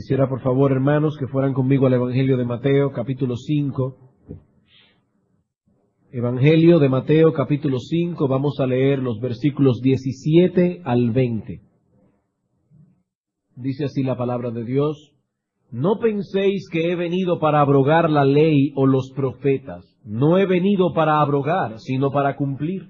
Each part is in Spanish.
Quisiera, por favor, hermanos, que fueran conmigo al Evangelio de Mateo, capítulo 5. Evangelio de Mateo, capítulo 5, vamos a leer los versículos 17 al 20. Dice así la palabra de Dios: No penséis que he venido para abrogar la ley o los profetas. No he venido para abrogar, sino para cumplir.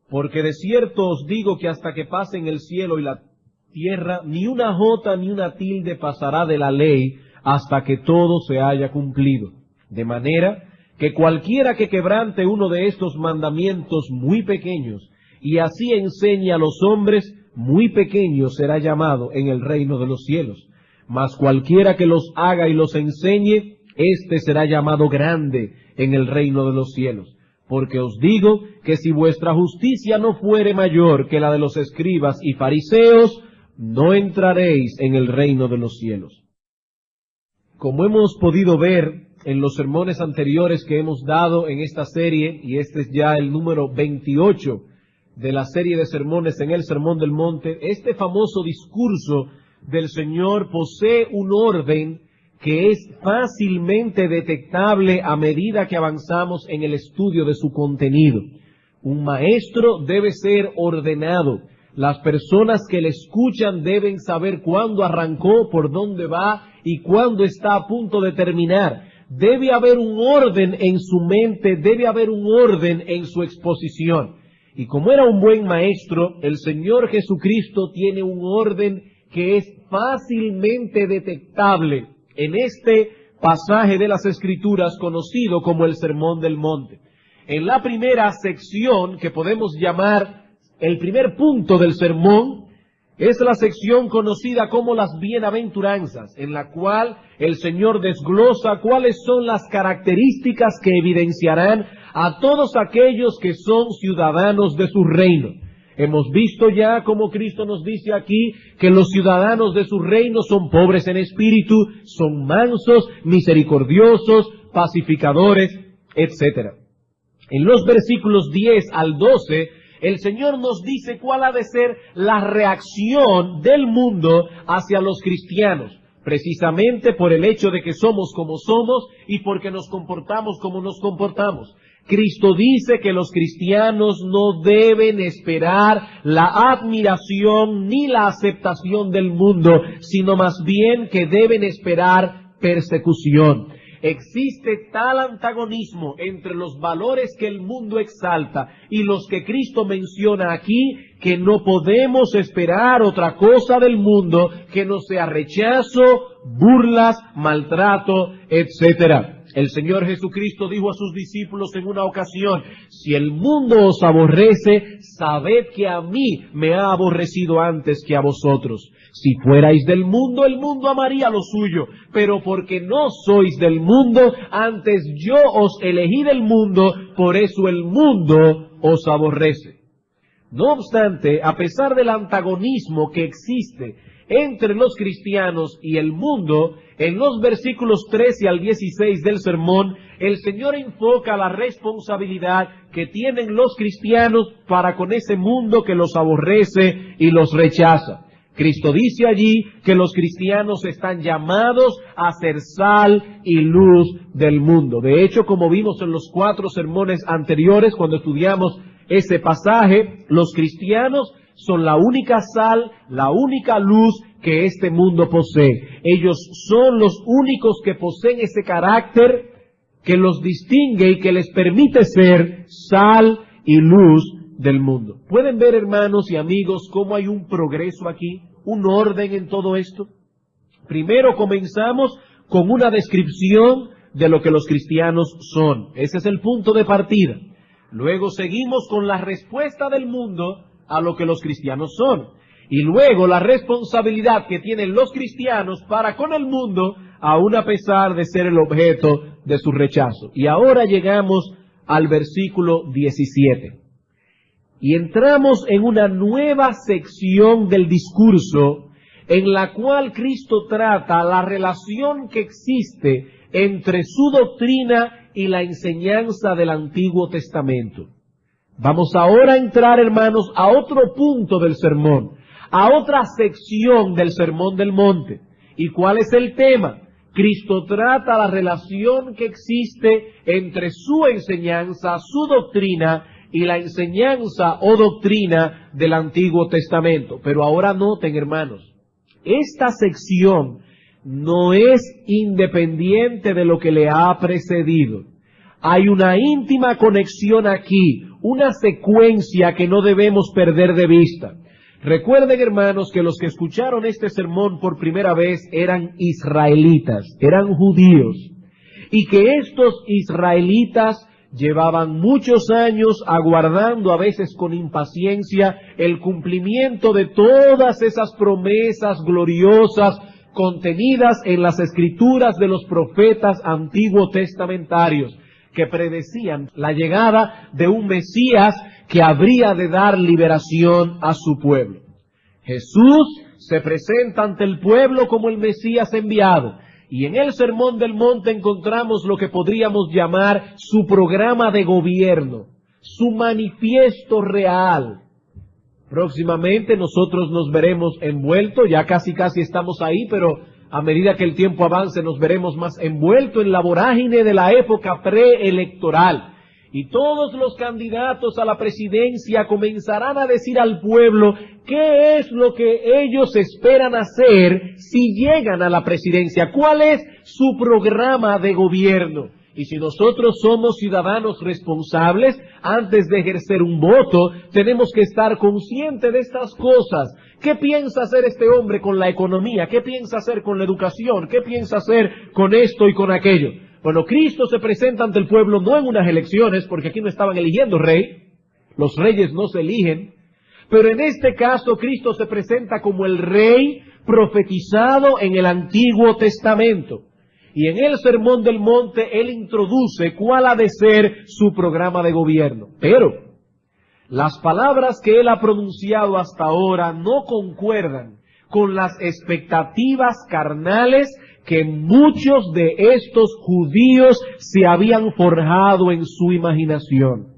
Porque de cierto os digo que hasta que pasen el cielo y la tierra, ni una jota ni una tilde pasará de la ley hasta que todo se haya cumplido. De manera que cualquiera que quebrante uno de estos mandamientos muy pequeños y así enseñe a los hombres, muy pequeño será llamado en el reino de los cielos. Mas cualquiera que los haga y los enseñe, éste será llamado grande en el reino de los cielos. Porque os digo que si vuestra justicia no fuere mayor que la de los escribas y fariseos, no entraréis en el reino de los cielos. Como hemos podido ver en los sermones anteriores que hemos dado en esta serie, y este es ya el número 28 de la serie de sermones en el Sermón del Monte, este famoso discurso del Señor posee un orden que es fácilmente detectable a medida que avanzamos en el estudio de su contenido. Un maestro debe ser ordenado. Las personas que le escuchan deben saber cuándo arrancó, por dónde va y cuándo está a punto de terminar. Debe haber un orden en su mente, debe haber un orden en su exposición. Y como era un buen maestro, el Señor Jesucristo tiene un orden que es fácilmente detectable en este pasaje de las Escrituras conocido como el Sermón del Monte. En la primera sección, que podemos llamar el primer punto del sermón, es la sección conocida como las bienaventuranzas, en la cual el Señor desglosa cuáles son las características que evidenciarán a todos aquellos que son ciudadanos de su reino. Hemos visto ya como Cristo nos dice aquí que los ciudadanos de su reino son pobres en espíritu, son mansos, misericordiosos, pacificadores, etc. En los versículos 10 al 12, el Señor nos dice cuál ha de ser la reacción del mundo hacia los cristianos, precisamente por el hecho de que somos como somos y porque nos comportamos como nos comportamos. Cristo dice que los cristianos no deben esperar la admiración ni la aceptación del mundo, sino más bien que deben esperar persecución. Existe tal antagonismo entre los valores que el mundo exalta y los que Cristo menciona aquí, que no podemos esperar otra cosa del mundo que no sea rechazo, burlas, maltrato, etc. El Señor Jesucristo dijo a sus discípulos en una ocasión: si el mundo os aborrece, sabed que a mí me ha aborrecido antes que a vosotros. Si fuerais del mundo, el mundo amaría lo suyo, pero porque no sois del mundo, antes yo os elegí del mundo, por eso el mundo os aborrece. No obstante, a pesar del antagonismo que existe entre los cristianos y el mundo, en los versículos 13 al 16 del sermón, el Señor enfoca la responsabilidad que tienen los cristianos para con ese mundo que los aborrece y los rechaza. Cristo dice allí que los cristianos están llamados a ser sal y luz del mundo. De hecho, como vimos en los 4 sermones anteriores, cuando estudiamos ese pasaje, los cristianos son la única sal, la única luz que este mundo posee. Ellos son los únicos que poseen ese carácter que los distingue y que les permite ser sal y luz del mundo. ¿Pueden ver, hermanos y amigos, cómo hay un progreso aquí, un orden en todo esto? Primero comenzamos con una descripción de lo que los cristianos son. Ese es el punto de partida. Luego seguimos con la respuesta del mundo a lo que los cristianos son. Y luego la responsabilidad que tienen los cristianos para con el mundo, aun a pesar de ser el objeto de su rechazo. Y ahora llegamos al versículo 17. Y entramos en una nueva sección del discurso en la cual Cristo trata la relación que existe entre su doctrina y la enseñanza del Antiguo Testamento. Vamos ahora a entrar, hermanos, a otro punto del sermón, a otra sección del Sermón del Monte. ¿Y cuál es el tema? Cristo trata la relación que existe entre su enseñanza, su doctrina y la enseñanza o doctrina del Antiguo Testamento. Pero ahora noten, hermanos, esta sección no es independiente de lo que le ha precedido. Hay una íntima conexión aquí, una secuencia que no debemos perder de vista. Recuerden, hermanos, que los que escucharon este sermón por primera vez eran israelitas, eran judíos, y que estos israelitas llevaban muchos años aguardando, a veces con impaciencia, el cumplimiento de todas esas promesas gloriosas contenidas en las escrituras de los profetas antiguo testamentarios, que predecían la llegada de un Mesías que habría de dar liberación a su pueblo. Jesús se presenta ante el pueblo como el Mesías enviado, y en el Sermón del Monte encontramos lo que podríamos llamar su programa de gobierno, su manifiesto real. Próximamente nosotros nos veremos envueltos, ya casi estamos ahí, pero a medida que el tiempo avance nos veremos más envueltos en la vorágine de la época preelectoral. Y todos los candidatos a la presidencia comenzarán a decir al pueblo qué es lo que ellos esperan hacer si llegan a la presidencia, cuál es su programa de gobierno. Y si nosotros somos ciudadanos responsables, antes de ejercer un voto, tenemos que estar conscientes de estas cosas. ¿Qué piensa hacer este hombre con la economía? ¿Qué piensa hacer con la educación? ¿Qué piensa hacer con esto y con aquello? Bueno, Cristo se presenta ante el pueblo no en unas elecciones, porque aquí no estaban eligiendo rey, los reyes no se eligen, pero en este caso Cristo se presenta como el rey profetizado en el Antiguo Testamento. Y en el Sermón del Monte Él introduce cuál ha de ser su programa de gobierno. Pero las palabras que Él ha pronunciado hasta ahora no concuerdan con las expectativas carnales que muchos de estos judíos se habían forjado en su imaginación.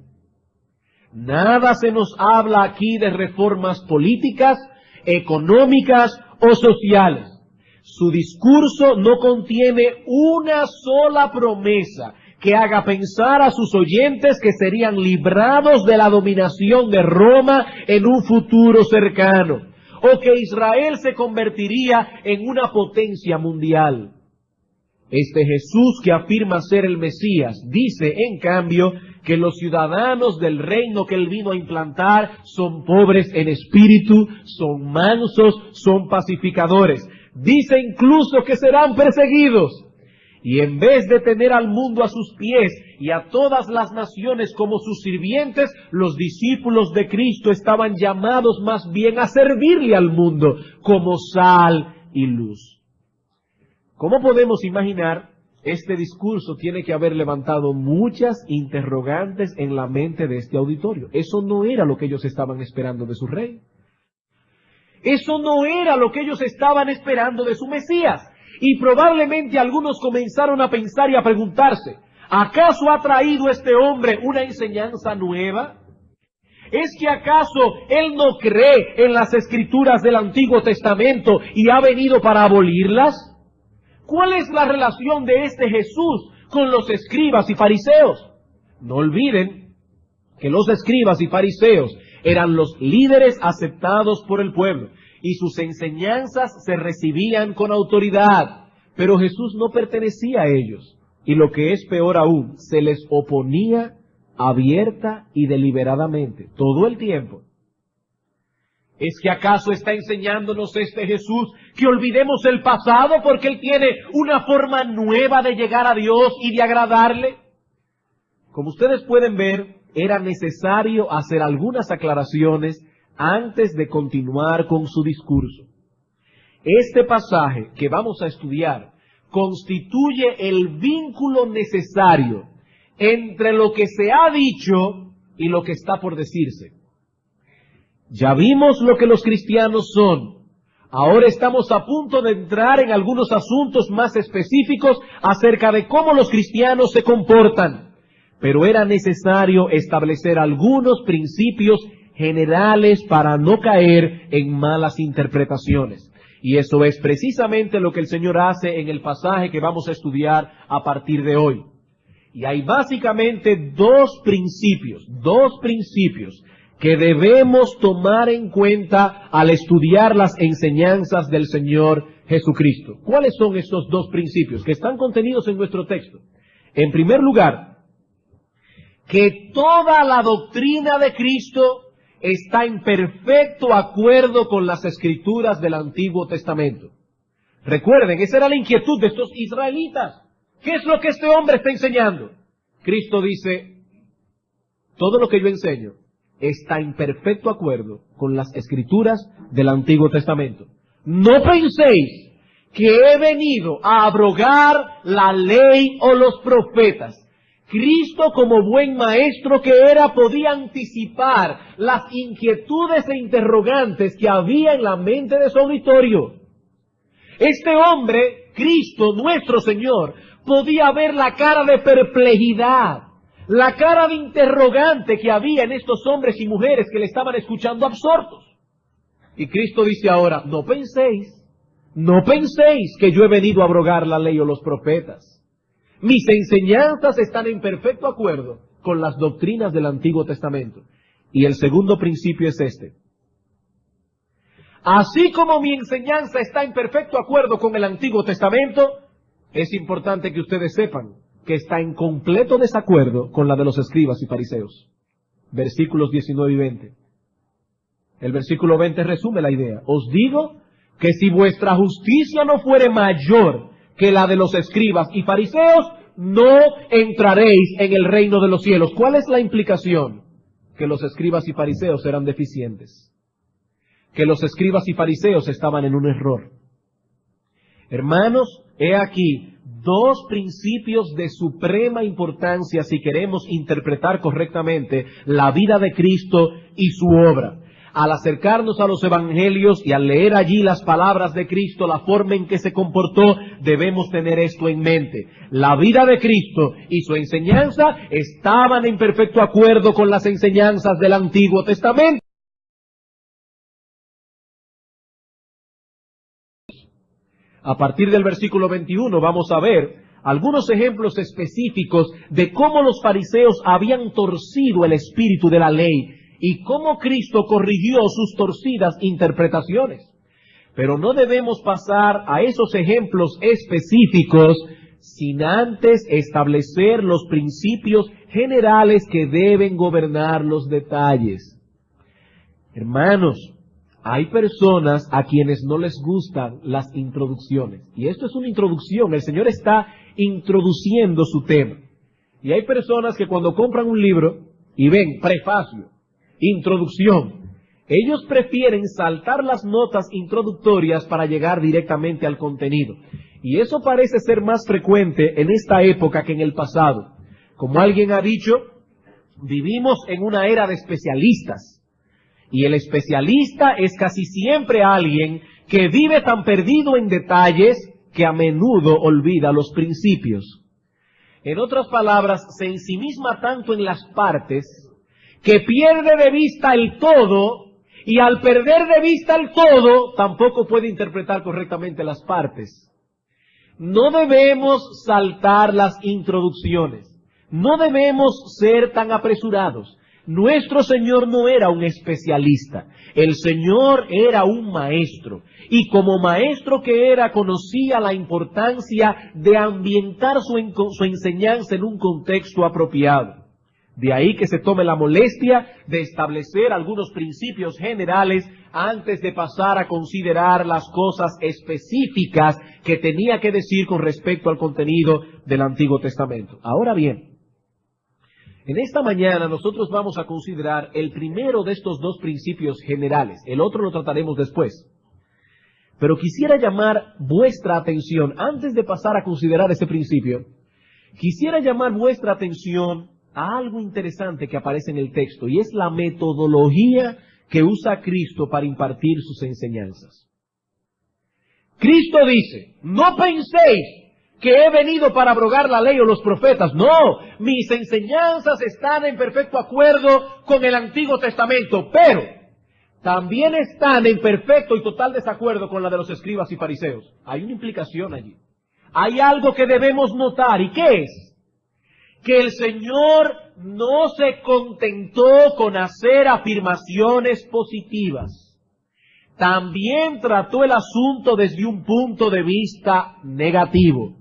Nada se nos habla aquí de reformas políticas, económicas o sociales. Su discurso no contiene una sola promesa que haga pensar a sus oyentes que serían librados de la dominación de Roma en un futuro cercano, o que Israel se convertiría en una potencia mundial. Este Jesús que afirma ser el Mesías dice, en cambio, que los ciudadanos del reino que Él vino a implantar son pobres en espíritu, son mansos, son pacificadores. Dice incluso que serán perseguidos. Y en vez de tener al mundo a sus pies y a todas las naciones como sus sirvientes, los discípulos de Cristo estaban llamados más bien a servirle al mundo como sal y luz. ¿Cómo podemos imaginar? Este discurso tiene que haber levantado muchas interrogantes en la mente de este auditorio. Eso no era lo que ellos estaban esperando de su rey. Eso no era lo que ellos estaban esperando de su Mesías. Y probablemente algunos comenzaron a pensar y a preguntarse, ¿acaso ha traído este hombre una enseñanza nueva? ¿Es que acaso él no cree en las escrituras del Antiguo Testamento y ha venido para abolirlas? ¿Cuál es la relación de este Jesús con los escribas y fariseos? No olviden que los escribas y fariseos eran los líderes aceptados por el pueblo y sus enseñanzas se recibían con autoridad, pero Jesús no pertenecía a ellos y lo que es peor aún, se les oponía abierta y deliberadamente todo el tiempo. ¿Es que acaso está enseñándonos este Jesús que olvidemos el pasado porque Él tiene una forma nueva de llegar a Dios y de agradarle? Como ustedes pueden ver, era necesario hacer algunas aclaraciones antes de continuar con su discurso. Este pasaje que vamos a estudiar constituye el vínculo necesario entre lo que se ha dicho y lo que está por decirse. Ya vimos lo que los cristianos son. Ahora estamos a punto de entrar en algunos asuntos más específicos acerca de cómo los cristianos se comportan. Pero era necesario establecer algunos principios generales para no caer en malas interpretaciones. Y eso es precisamente lo que el Señor hace en el pasaje que vamos a estudiar a partir de hoy. Y hay básicamente dos principios que debemos tomar en cuenta al estudiar las enseñanzas del Señor Jesucristo. ¿Cuáles son estos dos principios que están contenidos en nuestro texto? En primer lugar, que toda la doctrina de Cristo está en perfecto acuerdo con las Escrituras del Antiguo Testamento. Recuerden, esa era la inquietud de estos israelitas. ¿Qué es lo que este hombre está enseñando? Cristo dice, todo lo que yo enseño está en perfecto acuerdo con las Escrituras del Antiguo Testamento. No penséis que he venido a abrogar la ley o los profetas. Cristo, como buen maestro que era, podía anticipar las inquietudes e interrogantes que había en la mente de su auditorio. Este hombre, Cristo, nuestro Señor, podía ver la cara de perplejidad, la cara de interrogante que había en estos hombres y mujeres que le estaban escuchando absortos. Y Cristo dice ahora, no penséis que yo he venido a abrogar la ley o los profetas. Mis enseñanzas están en perfecto acuerdo con las doctrinas del Antiguo Testamento. Y el segundo principio es este. Así como mi enseñanza está en perfecto acuerdo con el Antiguo Testamento, es importante que ustedes sepan que está en completo desacuerdo con la de los escribas y fariseos. Versículos 19 y 20. El versículo 20 resume la idea. Os digo que si vuestra justicia no fuere mayor que la de los escribas y fariseos, no entraréis en el reino de los cielos. ¿Cuál es la implicación? Que los escribas y fariseos eran deficientes. Que los escribas y fariseos estaban en un error. Hermanos, he aquí dos principios de suprema importancia si queremos interpretar correctamente la vida de Cristo y su obra. Al acercarnos a los evangelios y al leer allí las palabras de Cristo, la forma en que se comportó, debemos tener esto en mente. La vida de Cristo y su enseñanza estaban en perfecto acuerdo con las enseñanzas del Antiguo Testamento. A partir del versículo 21 vamos a ver algunos ejemplos específicos de cómo los fariseos habían torcido el espíritu de la ley y cómo Cristo corrigió sus torcidas interpretaciones. Pero no debemos pasar a esos ejemplos específicos sin antes establecer los principios generales que deben gobernar los detalles. Hermanos, hay personas a quienes no les gustan las introducciones. Y esto es una introducción, el Señor está introduciendo su tema. Y hay personas que cuando compran un libro y ven prefacio, introducción, ellos prefieren saltar las notas introductorias para llegar directamente al contenido. Y eso parece ser más frecuente en esta época que en el pasado. Como alguien ha dicho, vivimos en una era de especialistas. Y el especialista es casi siempre alguien que vive tan perdido en detalles que a menudo olvida los principios. En otras palabras, se ensimisma tanto en las partes que pierde de vista el todo, y al perder de vista el todo, tampoco puede interpretar correctamente las partes. No debemos saltar las introducciones. No debemos ser tan apresurados. Nuestro Señor no era un especialista. El Señor era un maestro. Y como maestro que era, conocía la importancia de ambientar su enseñanza en un contexto apropiado. De ahí que se tome la molestia de establecer algunos principios generales antes de pasar a considerar las cosas específicas que tenía que decir con respecto al contenido del Antiguo Testamento. Ahora bien, en esta mañana nosotros vamos a considerar el primero de estos dos principios generales. El otro lo trataremos después. Pero quisiera llamar vuestra atención, antes de pasar a considerar este principio, quisiera llamar vuestra atención a algo interesante que aparece en el texto, y es la metodología que usa Cristo para impartir sus enseñanzas. Cristo dice, no penséis que he venido para abrogar la ley o los profetas. No, mis enseñanzas están en perfecto acuerdo con el Antiguo Testamento, pero también están en perfecto y total desacuerdo con la de los escribas y fariseos. Hay una implicación allí. Hay algo que debemos notar. ¿Y qué es? Que el Señor no se contentó con hacer afirmaciones positivas. También trató el asunto desde un punto de vista negativo.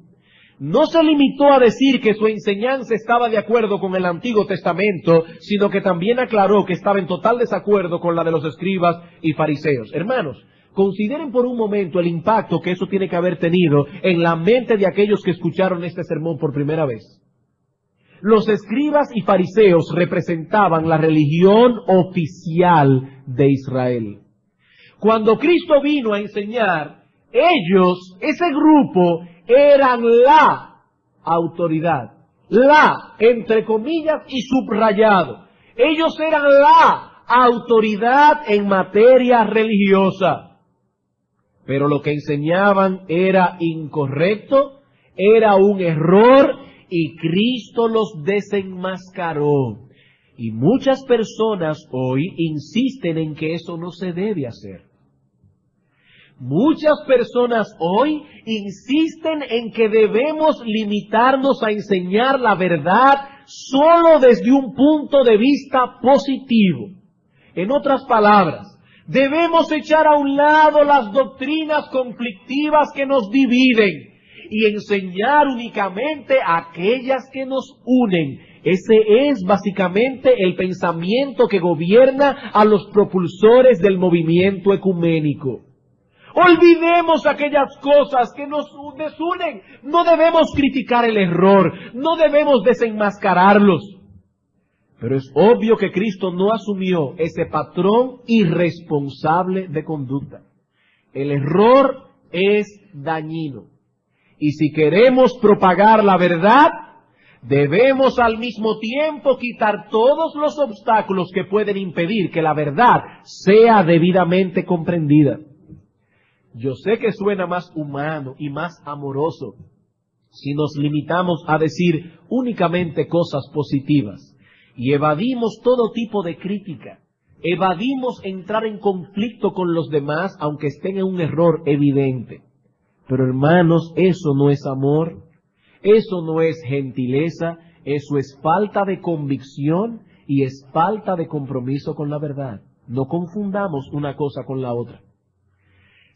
No se limitó a decir que su enseñanza estaba de acuerdo con el Antiguo Testamento, sino que también aclaró que estaba en total desacuerdo con la de los escribas y fariseos. Hermanos, consideren por un momento el impacto que eso tiene que haber tenido en la mente de aquellos que escucharon este sermón por primera vez. Los escribas y fariseos representaban la religión oficial de Israel. Cuando Cristo vino a enseñar, ellos, ese grupo, eran la autoridad, la, entre comillas y subrayado. Ellos eran la autoridad en materia religiosa. Pero lo que enseñaban era incorrecto, era un error, y Cristo los desenmascaró. Y muchas personas hoy insisten en que eso no se debe hacer. Muchas personas hoy insisten en que debemos limitarnos a enseñar la verdad solo desde un punto de vista positivo. En otras palabras, debemos echar a un lado las doctrinas conflictivas que nos dividen y enseñar únicamente aquellas que nos unen. Ese es básicamente el pensamiento que gobierna a los propulsores del movimiento ecuménico. Olvidemos aquellas cosas que nos desunen. No debemos criticar el error, no debemos desenmascararlos. Pero es obvio que Cristo no asumió ese patrón irresponsable de conducta. El error es dañino. Y si queremos propagar la verdad, debemos al mismo tiempo quitar todos los obstáculos que pueden impedir que la verdad sea debidamente comprendida. Yo sé que suena más humano y más amoroso si nos limitamos a decir únicamente cosas positivas y evadimos todo tipo de crítica, evadimos entrar en conflicto con los demás aunque estén en un error evidente. Pero hermanos, eso no es amor, eso no es gentileza, eso es falta de convicción y es falta de compromiso con la verdad. No confundamos una cosa con la otra.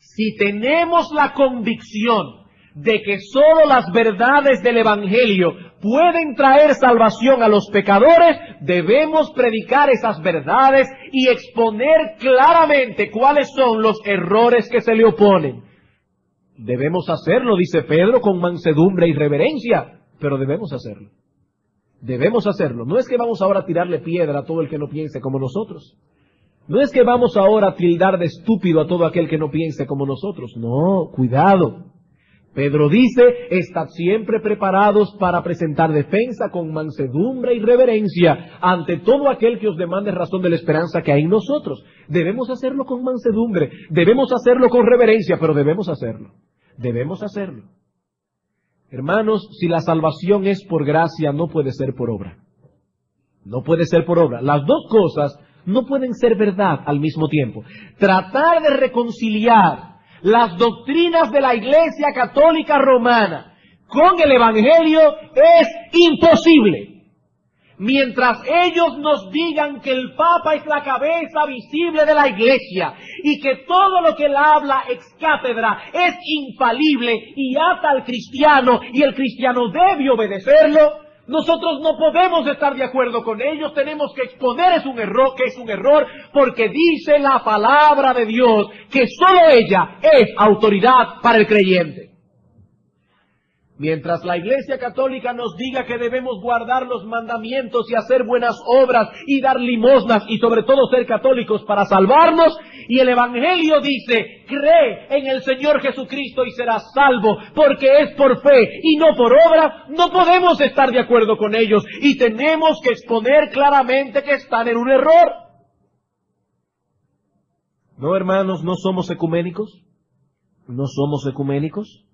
Si tenemos la convicción de que sólo las verdades del Evangelio pueden traer salvación a los pecadores, debemos predicar esas verdades y exponer claramente cuáles son los errores que se le oponen. Debemos hacerlo, dice Pedro, con mansedumbre y reverencia, pero debemos hacerlo. Debemos hacerlo. No es que vamos ahora a tirarle piedra a todo el que no piense como nosotros. No es que vamos ahora a tildar de estúpido a todo aquel que no piense como nosotros. No, cuidado. Pedro dice, estad siempre preparados para presentar defensa con mansedumbre y reverencia ante todo aquel que os demande razón de la esperanza que hay en nosotros. Debemos hacerlo con mansedumbre, debemos hacerlo con reverencia, pero debemos hacerlo. Debemos hacerlo. Hermanos, si la salvación es por gracia, no puede ser por obra. No puede ser por obra. Las dos cosas no pueden ser verdad al mismo tiempo. Tratar de reconciliar las doctrinas de la Iglesia Católica Romana con el Evangelio es imposible. Mientras ellos nos digan que el Papa es la cabeza visible de la Iglesia y que todo lo que él habla ex cátedra es infalible y ata al cristiano y el cristiano debe obedecerlo, nosotros no podemos estar de acuerdo con ellos, tenemos que exponer que es un error, porque dice la palabra de Dios que solo ella es autoridad para el creyente. Mientras la Iglesia Católica nos diga que debemos guardar los mandamientos y hacer buenas obras y dar limosnas y sobre todo ser católicos para salvarnos, y el Evangelio dice, cree en el Señor Jesucristo y serás salvo, porque es por fe y no por obra, no podemos estar de acuerdo con ellos y tenemos que exponer claramente que están en un error. No, hermanos, no somos ecuménicos, no somos ecuménicos.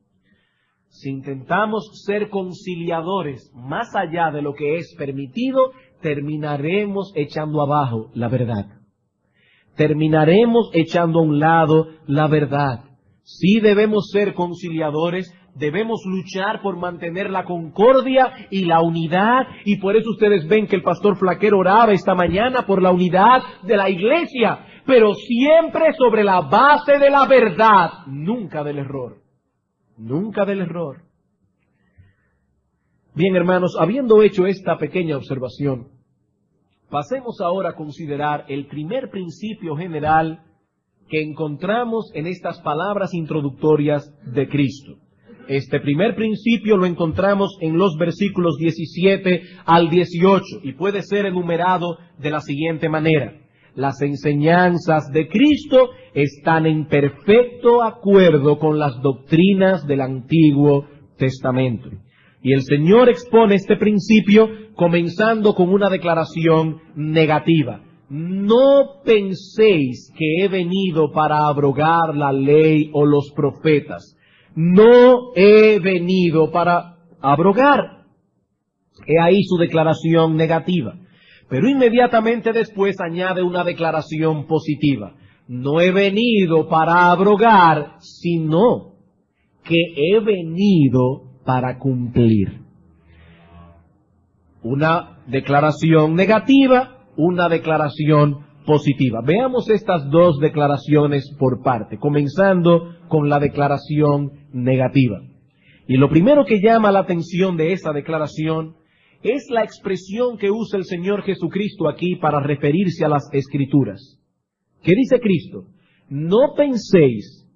Si intentamos ser conciliadores más allá de lo que es permitido, terminaremos echando abajo la verdad. terminaremos echando a un lado la verdad. Sí debemos ser conciliadores, debemos luchar por mantener la concordia y la unidad, y por eso ustedes ven que el pastor Flaquero oraba esta mañana por la unidad de la iglesia, pero siempre sobre la base de la verdad, nunca del error. Nunca del error. Bien, hermanos, habiendo hecho esta pequeña observación, pasemos ahora a considerar el primer principio general que encontramos en estas palabras introductorias de Cristo. Este primer principio lo encontramos en los versículos 17 al 18 y puede ser enumerado de la siguiente manera. Las enseñanzas de Cristo están en perfecto acuerdo con las doctrinas del Antiguo Testamento. Y el Señor expone este principio comenzando con una declaración negativa. No penséis que he venido para abrogar la ley o los profetas. No he venido para abrogar. He ahí su declaración negativa. Pero inmediatamente después añade una declaración positiva. No he venido para abrogar, sino que he venido para cumplir. Una declaración negativa, una declaración positiva. Veamos estas dos declaraciones por parte, comenzando con la declaración negativa. Y lo primero que llama la atención de esa declaración es la expresión que usa el Señor Jesucristo aquí para referirse a las Escrituras. ¿Qué dice Cristo? No penséis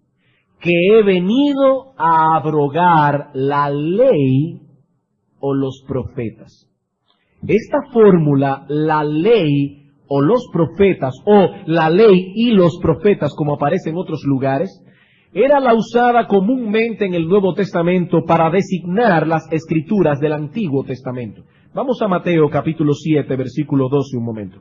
que he venido a abrogar la ley o los profetas. Esta fórmula, la ley o los profetas, o la ley y los profetas, como aparece en otros lugares, era la usada comúnmente en el Nuevo Testamento para designar las Escrituras del Antiguo Testamento. Vamos a Mateo capítulo 7, versículo 12 un momento.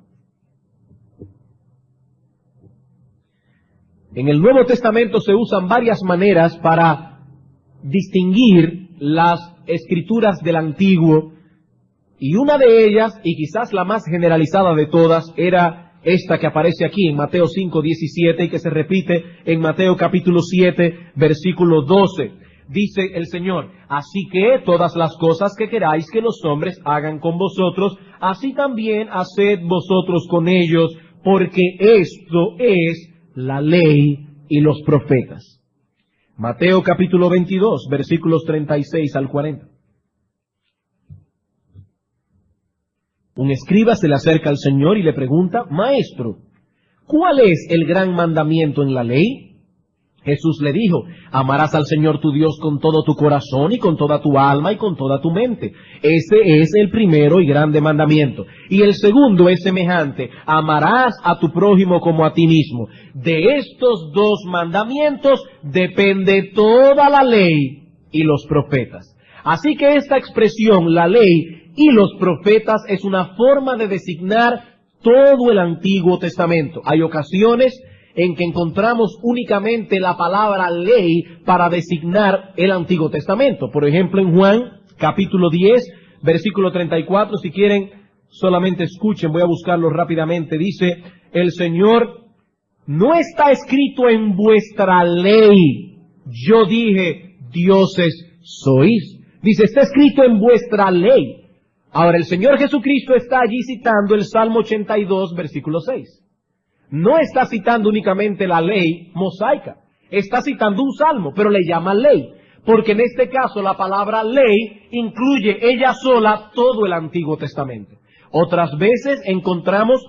En el Nuevo Testamento se usan varias maneras para distinguir las Escrituras del Antiguo, y una de ellas, y quizás la más generalizada de todas, era esta que aparece aquí en Mateo 5:17 y que se repite en Mateo capítulo 7, versículo 12. Dice el Señor, así que todas las cosas que queráis que los hombres hagan con vosotros, así también haced vosotros con ellos, porque esto es la ley y los profetas. Mateo capítulo 22, versículos 36 al 40. Un escriba se le acerca al Señor y le pregunta, Maestro, ¿cuál es el gran mandamiento en la ley? Jesús le dijo, amarás al Señor tu Dios con todo tu corazón y con toda tu alma y con toda tu mente. Ese es el primero y grande mandamiento. Y el segundo es semejante, amarás a tu prójimo como a ti mismo. De estos dos mandamientos depende toda la ley y los profetas. Así que esta expresión, la ley y los profetas, es una forma de designar todo el Antiguo Testamento. Hay ocasiones en que encontramos únicamente la palabra ley para designar el Antiguo Testamento. Por ejemplo, en Juan, capítulo 10, versículo 34, si quieren, solamente escuchen, voy a buscarlo rápidamente. Dice, el Señor, no está escrito en vuestra ley. Yo dije, dioses sois. Dice, está escrito en vuestra ley. Ahora, el Señor Jesucristo está allí citando el Salmo 82, versículo 6. No está citando únicamente la ley mosaica, está citando un salmo, pero le llama ley, porque en este caso la palabra ley incluye ella sola todo el Antiguo Testamento. Otras veces encontramos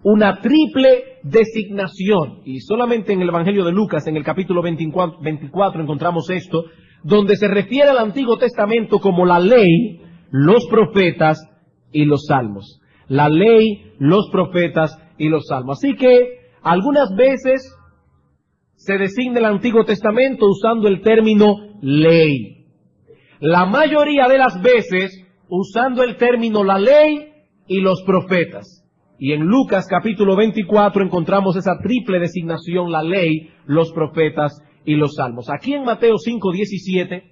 una triple designación, y solamente en el Evangelio de Lucas, en el capítulo 24 encontramos esto, donde se refiere al Antiguo Testamento como la ley, los profetas y los salmos. La ley, los profetas y los salmos. Así que algunas veces se designa el Antiguo Testamento usando el término ley. La mayoría de las veces usando el término la ley y los profetas. Y en Lucas capítulo 24 encontramos esa triple designación, la ley, los profetas y los salmos. Aquí en Mateo 5:17,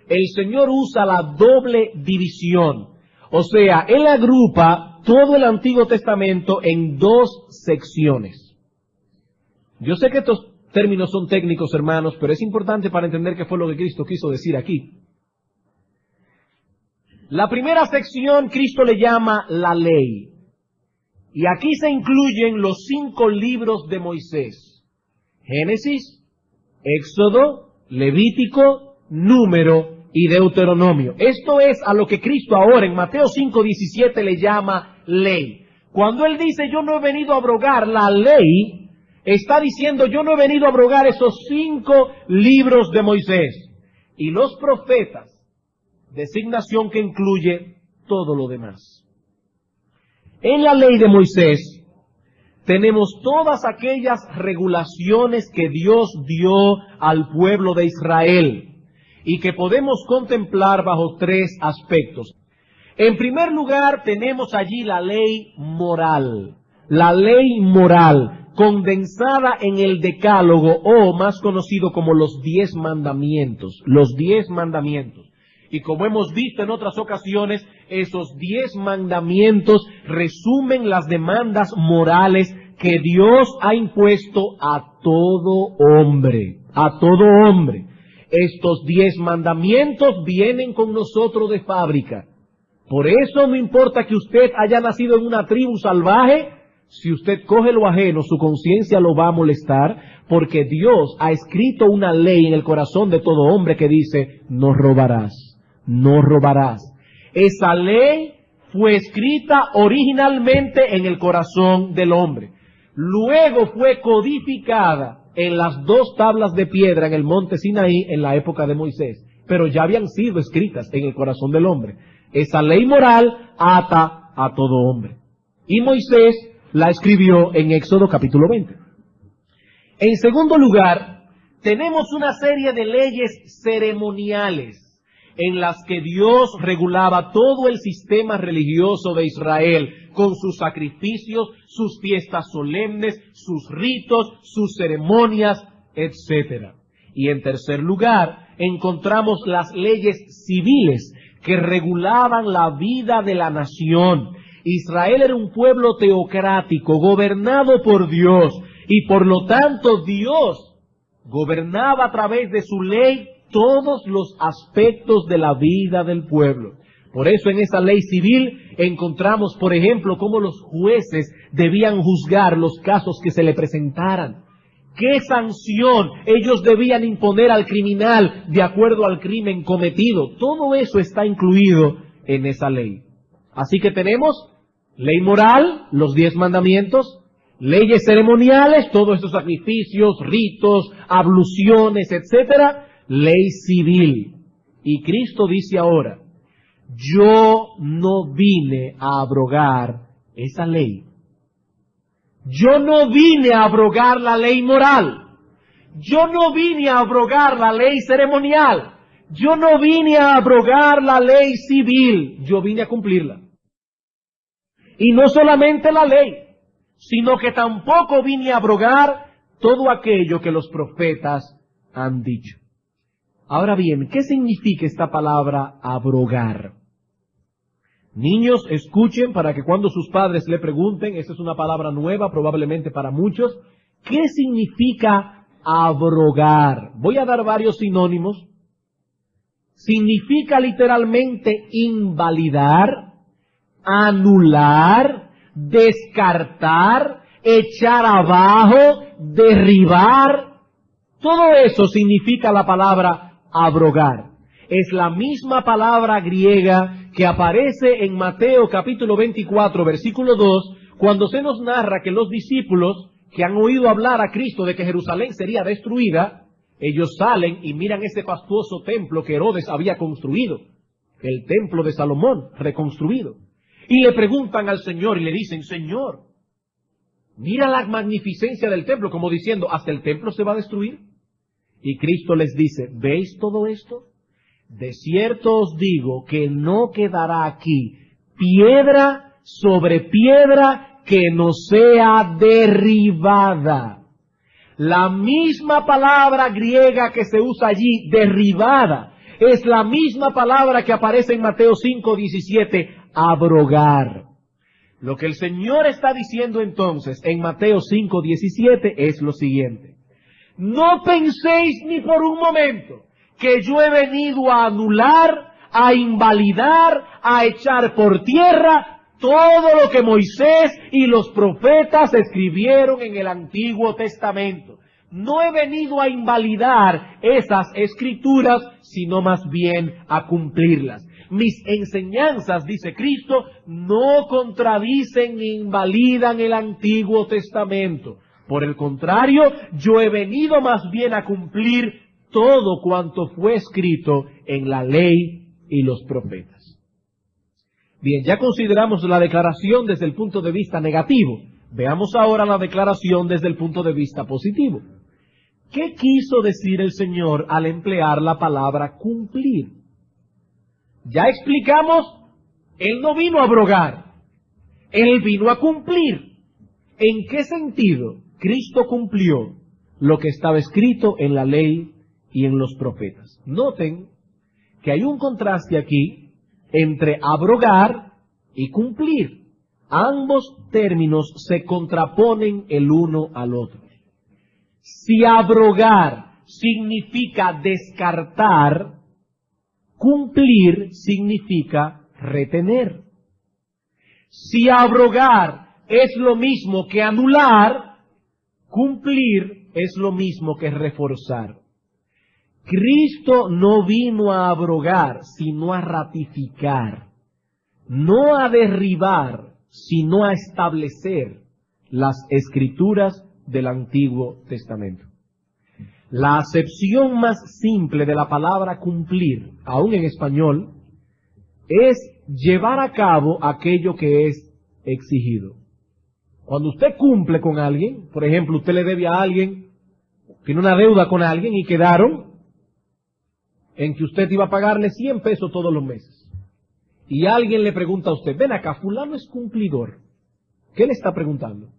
el Señor usa la doble división. O sea, Él agrupa todo el Antiguo Testamento en dos secciones. Yo sé que estos términos son técnicos, hermanos, pero es importante para entender qué fue lo que Cristo quiso decir aquí. La primera sección Cristo le llama la ley. Y aquí se incluyen los 5 libros de Moisés: Génesis, Éxodo, Levítico, Número y Deuteronomio. Esto es a lo que Cristo ahora en Mateo 5:17 le llama ley. Cuando Él dice yo no he venido a abrogar la ley, está diciendo yo no he venido a abrogar esos 5 libros de Moisés. Y los profetas, designación que incluye todo lo demás. En la ley de Moisés tenemos todas aquellas regulaciones que Dios dio al pueblo de Israel y que podemos contemplar bajo 3 aspectos. En primer lugar, tenemos allí la ley moral. La ley moral, condensada en el Decálogo, o más conocido como los 10 mandamientos. Los 10 mandamientos. Y como hemos visto en otras ocasiones, esos 10 mandamientos resumen las demandas morales que Dios ha impuesto a todo hombre. A todo hombre. Estos 10 mandamientos vienen con nosotros de fábrica. Por eso no importa que usted haya nacido en una tribu salvaje, si usted coge lo ajeno, su conciencia lo va a molestar, porque Dios ha escrito una ley en el corazón de todo hombre que dice, no robarás, no robarás. Esa ley fue escrita originalmente en el corazón del hombre. Luego fue codificada en las 2 tablas de piedra en el monte Sinaí en la época de Moisés, pero ya habían sido escritas en el corazón del hombre. Esa ley moral ata a todo hombre. Y Moisés la escribió en Éxodo capítulo 20. En segundo lugar, tenemos una serie de leyes ceremoniales en las que Dios regulaba todo el sistema religioso de Israel, con sus sacrificios, sus fiestas solemnes, sus ritos, sus ceremonias, etc. Y en tercer lugar, encontramos las leyes civiles que regulaban la vida de la nación. Israel era un pueblo teocrático, gobernado por Dios, y por lo tanto Dios gobernaba a través de su ley todos los aspectos de la vida del pueblo. Por eso en esa ley civil encontramos, por ejemplo, cómo los jueces debían juzgar los casos que se le presentaran. ¿Qué sanción ellos debían imponer al criminal de acuerdo al crimen cometido? Todo eso está incluido en esa ley. Así que tenemos ley moral, los 10 mandamientos, leyes ceremoniales, todos esos sacrificios, ritos, abluciones, etcétera, ley civil. Y Cristo dice ahora, yo no vine a abrogar esa ley. Yo no vine a abrogar la ley moral. Yo no vine a abrogar la ley ceremonial. Yo no vine a abrogar la ley civil. Yo vine a cumplirla. Y no solamente la ley, sino que tampoco vine a abrogar todo aquello que los profetas han dicho. Ahora bien, ¿qué significa esta palabra abrogar? Niños, escuchen para que cuando sus padres le pregunten, esta es una palabra nueva probablemente para muchos, ¿qué significa abrogar? Voy a dar varios sinónimos. Significa literalmente invalidar, anular, descartar, echar abajo, derribar. Todo eso significa la palabra abrogar. Es la misma palabra griega que aparece en Mateo capítulo 24, versículo 2, cuando se nos narra que los discípulos que han oído hablar a Cristo de que Jerusalén sería destruida, ellos salen y miran ese fastuoso templo que Herodes había construido, el templo de Salomón, reconstruido. Y le preguntan al Señor y le dicen, Señor, mira la magnificencia del templo, como diciendo, ¿hasta el templo se va a destruir? Y Cristo les dice, ¿veis todo esto? De cierto os digo que no quedará aquí piedra sobre piedra que no sea derribada. La misma palabra griega que se usa allí, derribada, es la misma palabra que aparece en Mateo 5:17, abrogar. Lo que el Señor está diciendo entonces en Mateo 5:17 es lo siguiente. No penséis ni por un momento que yo he venido a anular, a invalidar, a echar por tierra todo lo que Moisés y los profetas escribieron en el Antiguo Testamento. No he venido a invalidar esas escrituras, sino más bien a cumplirlas. Mis enseñanzas, dice Cristo, no contradicen ni invalidan el Antiguo Testamento. Por el contrario, yo he venido más bien a cumplir todo cuanto fue escrito en la ley y los profetas. Bien, ya consideramos la declaración desde el punto de vista negativo. Veamos ahora la declaración desde el punto de vista positivo. ¿Qué quiso decir el Señor al emplear la palabra cumplir? Ya explicamos, Él no vino a abrogar, Él vino a cumplir. ¿En qué sentido Cristo cumplió lo que estaba escrito en la ley y en los profetas? Noten que hay un contraste aquí entre abrogar y cumplir. Ambos términos se contraponen el uno al otro. Si abrogar significa descartar, cumplir significa retener. Si abrogar es lo mismo que anular, cumplir es lo mismo que reforzar. Cristo no vino a abrogar, sino a ratificar, no a derribar, sino a establecer las escrituras del Antiguo Testamento. La acepción más simple de la palabra cumplir, aún en español, es llevar a cabo aquello que es exigido. Cuando usted cumple con alguien, por ejemplo, usted le debe a alguien, tiene una deuda con alguien y quedaron en que usted iba a pagarle 100 pesos todos los meses. Y alguien le pregunta a usted, ven acá, fulano es cumplidor. ¿Qué le está preguntando?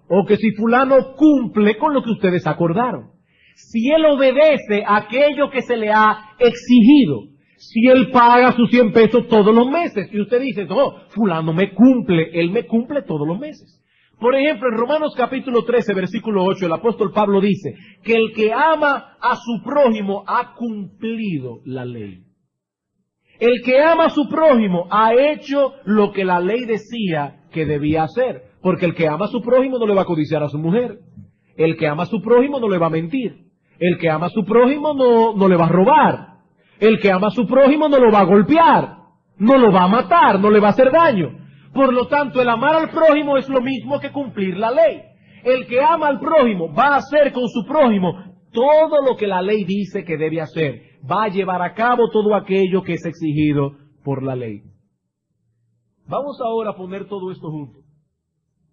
O que si fulano cumple con lo que ustedes acordaron. Si él obedece a aquello que se le ha exigido. Si él paga sus 100 pesos todos los meses. Y usted dice, no, fulano me cumple, él me cumple todos los meses. Por ejemplo, en Romanos capítulo 13, versículo 8, el apóstol Pablo dice que el que ama a su prójimo ha cumplido la ley. El que ama a su prójimo ha hecho lo que la ley decía que debía hacer. Porque el que ama a su prójimo no le va a codiciar a su mujer. El que ama a su prójimo no le va a mentir. El que ama a su prójimo no le va a robar. El que ama a su prójimo no lo va a golpear. No lo va a matar, no le va a hacer daño. Por lo tanto, el amar al prójimo es lo mismo que cumplir la ley. El que ama al prójimo va a hacer con su prójimo todo lo que la ley dice que debe hacer. Va a llevar a cabo todo aquello que es exigido por la ley. Vamos ahora a poner todo esto junto.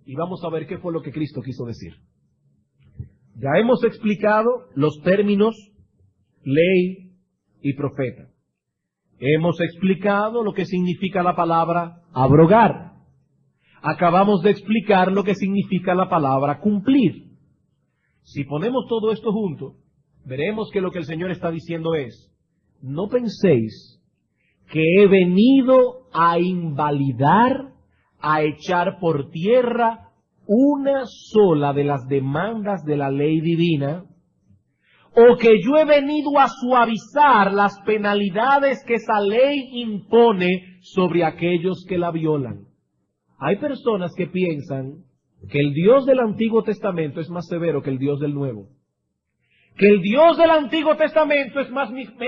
Y vamos a ver qué fue lo que Cristo quiso decir. Ya hemos explicado los términos ley y profeta. Hemos explicado lo que significa la palabra abrogar. Acabamos de explicar lo que significa la palabra cumplir. Si ponemos todo esto junto, veremos que lo que el Señor está diciendo es, no penséis que he venido a invalidar, a echar por tierra una sola de las demandas de la ley divina, o que yo he venido a suavizar las penalidades que esa ley impone sobre aquellos que la violan. Hay personas que piensan que el Dios del Antiguo Testamento es más severo que el Dios del Nuevo. Que el Dios del Antiguo Testamento es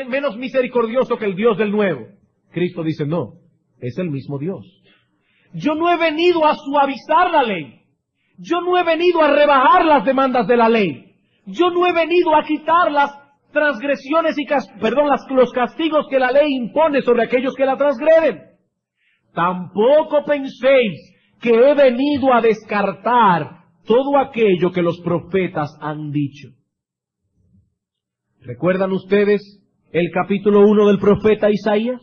menos misericordioso que el Dios del Nuevo. Cristo dice, no, es el mismo Dios. Yo no he venido a suavizar la ley. Yo no he venido a rebajar las demandas de la ley. Yo no he venido a quitar las transgresiones y los castigos que la ley impone sobre aquellos que la transgreden. Tampoco penséis que he venido a descartar todo aquello que los profetas han dicho. ¿Recuerdan ustedes el capítulo 1 del profeta Isaías?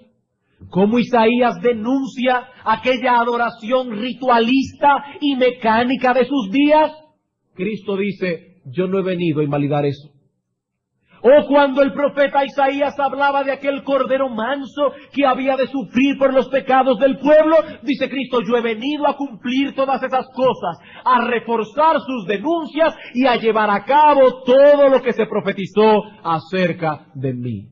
Cómo Isaías denuncia aquella adoración ritualista y mecánica de sus días. Cristo dice, yo no he venido a invalidar eso. O cuando el profeta Isaías hablaba de aquel cordero manso que había de sufrir por los pecados del pueblo, dice Cristo, yo he venido a cumplir todas esas cosas, a reforzar sus denuncias y a llevar a cabo todo lo que se profetizó acerca de mí.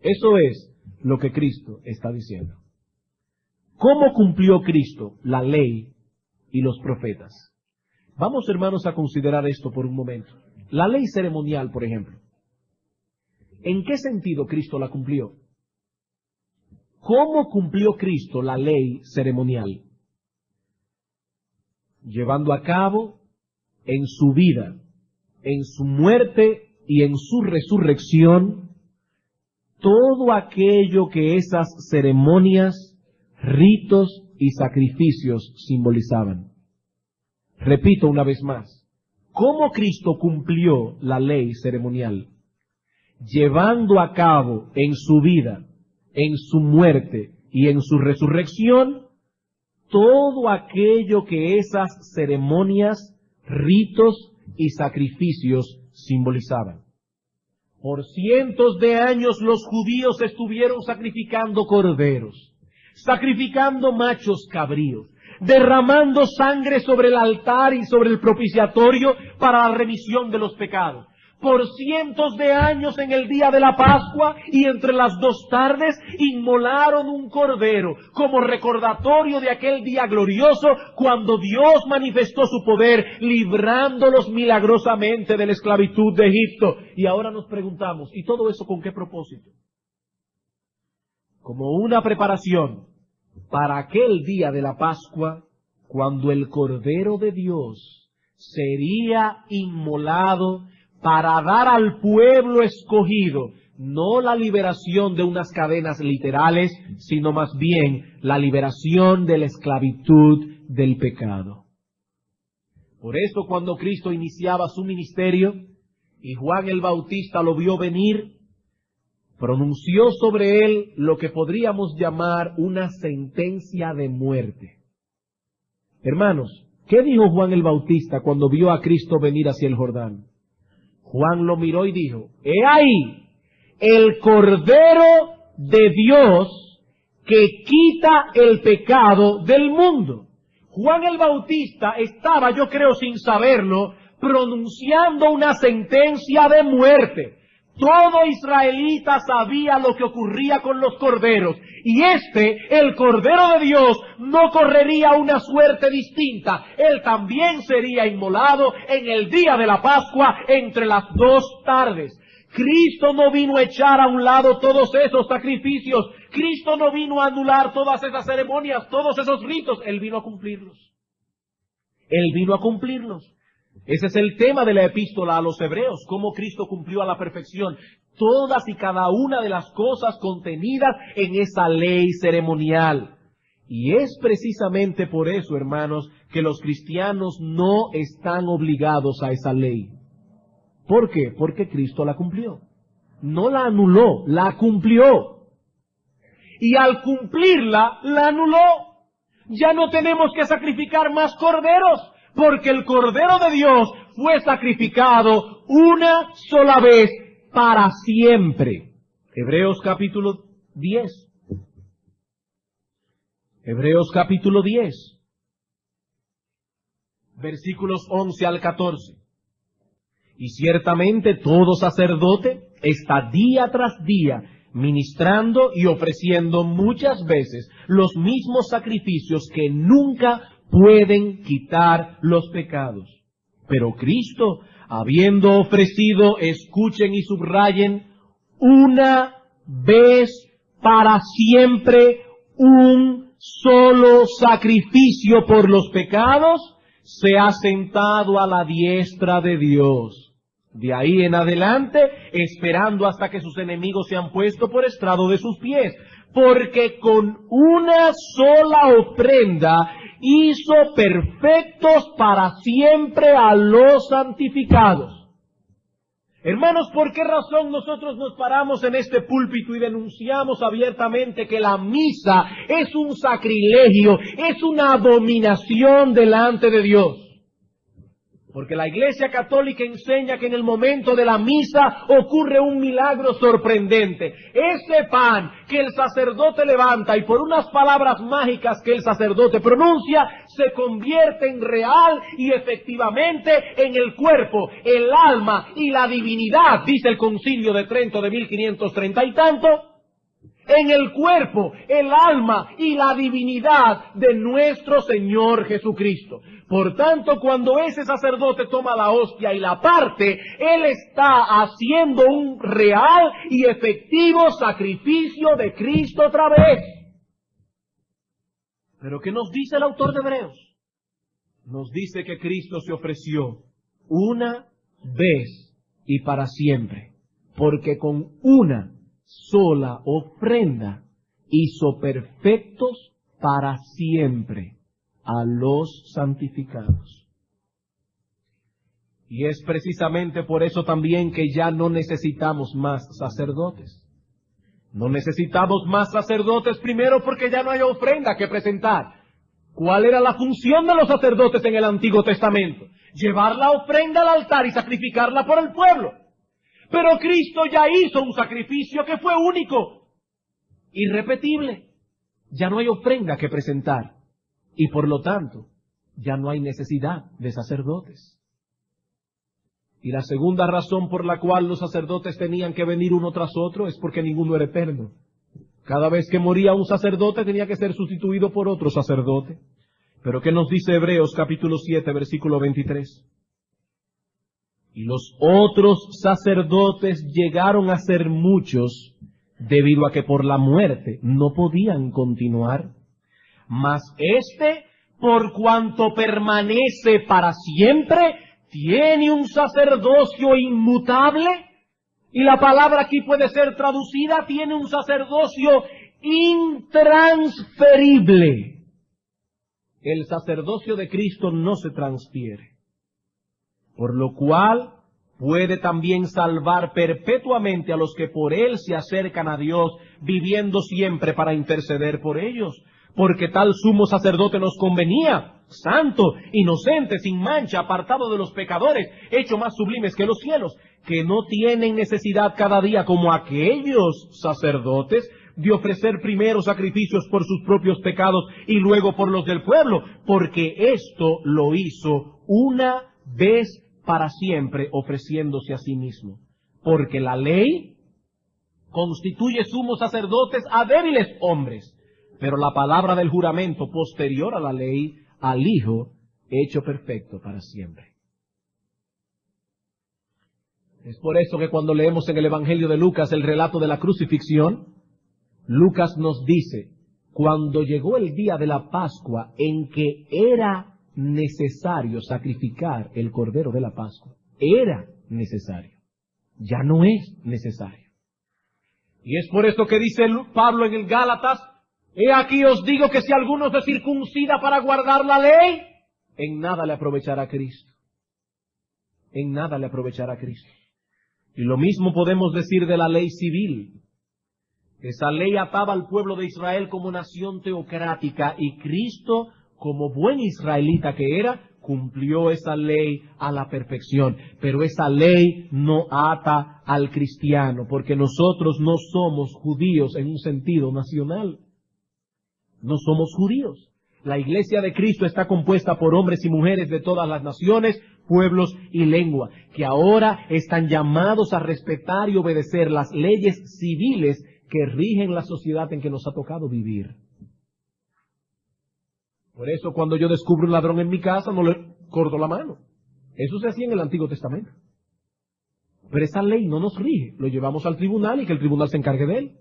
Eso es lo que Cristo está diciendo. ¿Cómo cumplió Cristo la ley y los profetas? Vamos, hermanos, a considerar esto por un momento. La ley ceremonial, por ejemplo. ¿En qué sentido Cristo la cumplió? ¿Cómo cumplió Cristo la ley ceremonial? Llevando a cabo en su vida, en su muerte y en su resurrección, todo aquello que esas ceremonias, ritos y sacrificios simbolizaban. Repito una vez más, ¿cómo Cristo cumplió la ley ceremonial? Llevando a cabo en su vida, en su muerte y en su resurrección, todo aquello que esas ceremonias, ritos y sacrificios simbolizaban. Por cientos de años los judíos estuvieron sacrificando corderos, sacrificando machos cabríos, derramando sangre sobre el altar y sobre el propiciatorio para la remisión de los pecados. Por cientos de años en el día de la Pascua y entre las dos tardes inmolaron un cordero como recordatorio de aquel día glorioso cuando Dios manifestó su poder librándolos milagrosamente de la esclavitud de Egipto. Y ahora nos preguntamos, ¿y todo eso con qué propósito? Como una preparación para aquel día de la Pascua cuando el Cordero de Dios sería inmolado para dar al pueblo escogido no la liberación de unas cadenas literales, sino más bien la liberación de la esclavitud del pecado. Por eso cuando Cristo iniciaba su ministerio y Juan el Bautista lo vio venir, pronunció sobre él lo que podríamos llamar una sentencia de muerte. Hermanos, ¿qué dijo Juan el Bautista cuando vio a Cristo venir hacia el Jordán? Juan lo miró y dijo, «He ahí el Cordero de Dios que quita el pecado del mundo». Juan el Bautista estaba, yo creo sin saberlo, pronunciando una sentencia de muerte. Todo israelita sabía lo que ocurría con los corderos, y el Cordero de Dios, no correría una suerte distinta. Él también sería inmolado en el día de la Pascua entre las dos tardes. Cristo no vino a echar a un lado todos esos sacrificios. Cristo no vino a anular todas esas ceremonias, todos esos ritos. Él vino a cumplirlos. Él vino a cumplirlos. Ese es el tema de la epístola a los Hebreos, cómo Cristo cumplió a la perfección todas y cada una de las cosas contenidas en esa ley ceremonial. Y es precisamente por eso, hermanos, que los cristianos no están obligados a esa ley. ¿Por qué? Porque Cristo la cumplió. No la anuló, la cumplió. Y al cumplirla, la anuló. Ya no tenemos que sacrificar más corderos, porque el Cordero de Dios fue sacrificado una sola vez para siempre. Hebreos capítulo 10. Hebreos capítulo 10. Versículos 11 al 14. Y ciertamente todo sacerdote está día tras día ministrando y ofreciendo muchas veces los mismos sacrificios que nunca pueden quitar los pecados. Pero Cristo, habiendo ofrecido, escuchen y subrayen, una vez para siempre un solo sacrificio por los pecados, se ha sentado a la diestra de Dios. De ahí en adelante, esperando hasta que sus enemigos sean puestos por estrado de sus pies. Porque con una sola ofrenda hizo perfectos para siempre a los santificados. Hermanos, ¿por qué razón nosotros nos paramos en este púlpito y denunciamos abiertamente que la misa es un sacrilegio, es una abominación delante de Dios? Porque la Iglesia Católica enseña que en el momento de la misa ocurre un milagro sorprendente. Ese pan que el sacerdote levanta y por unas palabras mágicas que el sacerdote pronuncia, se convierte en real y efectivamente en el cuerpo, el alma y la divinidad, dice el Concilio de Trento de 1530 y tanto, en el cuerpo, el alma y la divinidad de nuestro Señor Jesucristo. Por tanto, cuando ese sacerdote toma la hostia y la parte, él está haciendo un real y efectivo sacrificio de Cristo otra vez. Pero ¿qué nos dice el autor de Hebreos? Nos dice que Cristo se ofreció una vez y para siempre, porque con una sola ofrenda hizo perfectos para siempre a los santificados. Y es precisamente por eso también que ya no necesitamos más sacerdotes. No necesitamos más sacerdotes primero porque ya no hay ofrenda que presentar. ¿Cuál era la función de los sacerdotes en el Antiguo Testamento? Llevar la ofrenda al altar y sacrificarla por el pueblo. Pero Cristo ya hizo un sacrificio que fue único, irrepetible. Ya no hay ofrenda que presentar y por lo tanto ya no hay necesidad de sacerdotes. Y la segunda razón por la cual los sacerdotes tenían que venir uno tras otro es porque ninguno era eterno. Cada vez que moría un sacerdote tenía que ser sustituido por otro sacerdote. Pero ¿qué nos dice Hebreos capítulo 7, versículo 23? Y los otros sacerdotes llegaron a ser muchos, debido a que por la muerte no podían continuar. Mas este, por cuanto permanece para siempre, tiene un sacerdocio inmutable. Y la palabra aquí puede ser traducida, tiene un sacerdocio intransferible. El sacerdocio de Cristo no se transfiere, por lo cual puede también salvar perpetuamente a los que por él se acercan a Dios, viviendo siempre para interceder por ellos. Porque tal sumo sacerdote nos convenía, santo, inocente, sin mancha, apartado de los pecadores, hecho más sublimes que los cielos, que no tienen necesidad cada día como aquellos sacerdotes de ofrecer primero sacrificios por sus propios pecados y luego por los del pueblo, porque esto lo hizo una vez para siempre, ofreciéndose a sí mismo. Porque la ley constituye sumos sacerdotes a débiles hombres, pero la palabra del juramento posterior a la ley, al Hijo, hecho perfecto para siempre. Es por eso que cuando leemos en el Evangelio de Lucas el relato de la crucifixión, Lucas nos dice, cuando llegó el día de la Pascua en que era necesario sacrificar el Cordero de la Pascua, era necesario, ya no es necesario. Y es por eso que dice Pablo en el Gálatas, he aquí os digo que si alguno se circuncida para guardar la ley, en nada le aprovechará Cristo. En nada le aprovechará Cristo. Y lo mismo podemos decir de la ley civil. Esa ley ataba al pueblo de Israel como nación teocrática y Cristo, como buen israelita que era, cumplió esa ley a la perfección. Pero esa ley no ata al cristiano, porque nosotros no somos judíos en un sentido nacional. No somos judíos. La iglesia de Cristo está compuesta por hombres y mujeres de todas las naciones, pueblos y lengua, que ahora están llamados a respetar y obedecer las leyes civiles que rigen la sociedad en que nos ha tocado vivir. Por eso cuando yo descubro un ladrón en mi casa no le corto la mano. Eso se hacía en el Antiguo Testamento. Pero esa ley no nos rige. Lo llevamos al tribunal y que el tribunal se encargue de él.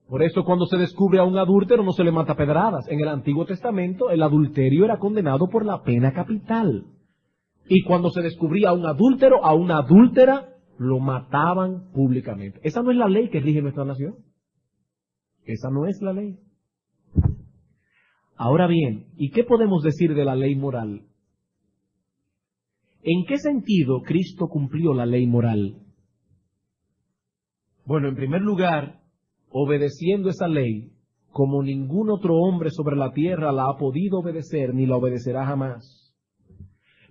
Por eso cuando se descubre a un adúltero no se le mata a pedradas. En el Antiguo Testamento el adulterio era condenado por la pena capital. Y cuando se descubría a un adúltero, a una adúltera, lo mataban públicamente. Esa no es la ley que rige nuestra nación. Esa no es la ley. Ahora bien, ¿y qué podemos decir de la ley moral? ¿En qué sentido Cristo cumplió la ley moral? Bueno, en primer lugar, obedeciendo esa ley, como ningún otro hombre sobre la tierra la ha podido obedecer ni la obedecerá jamás.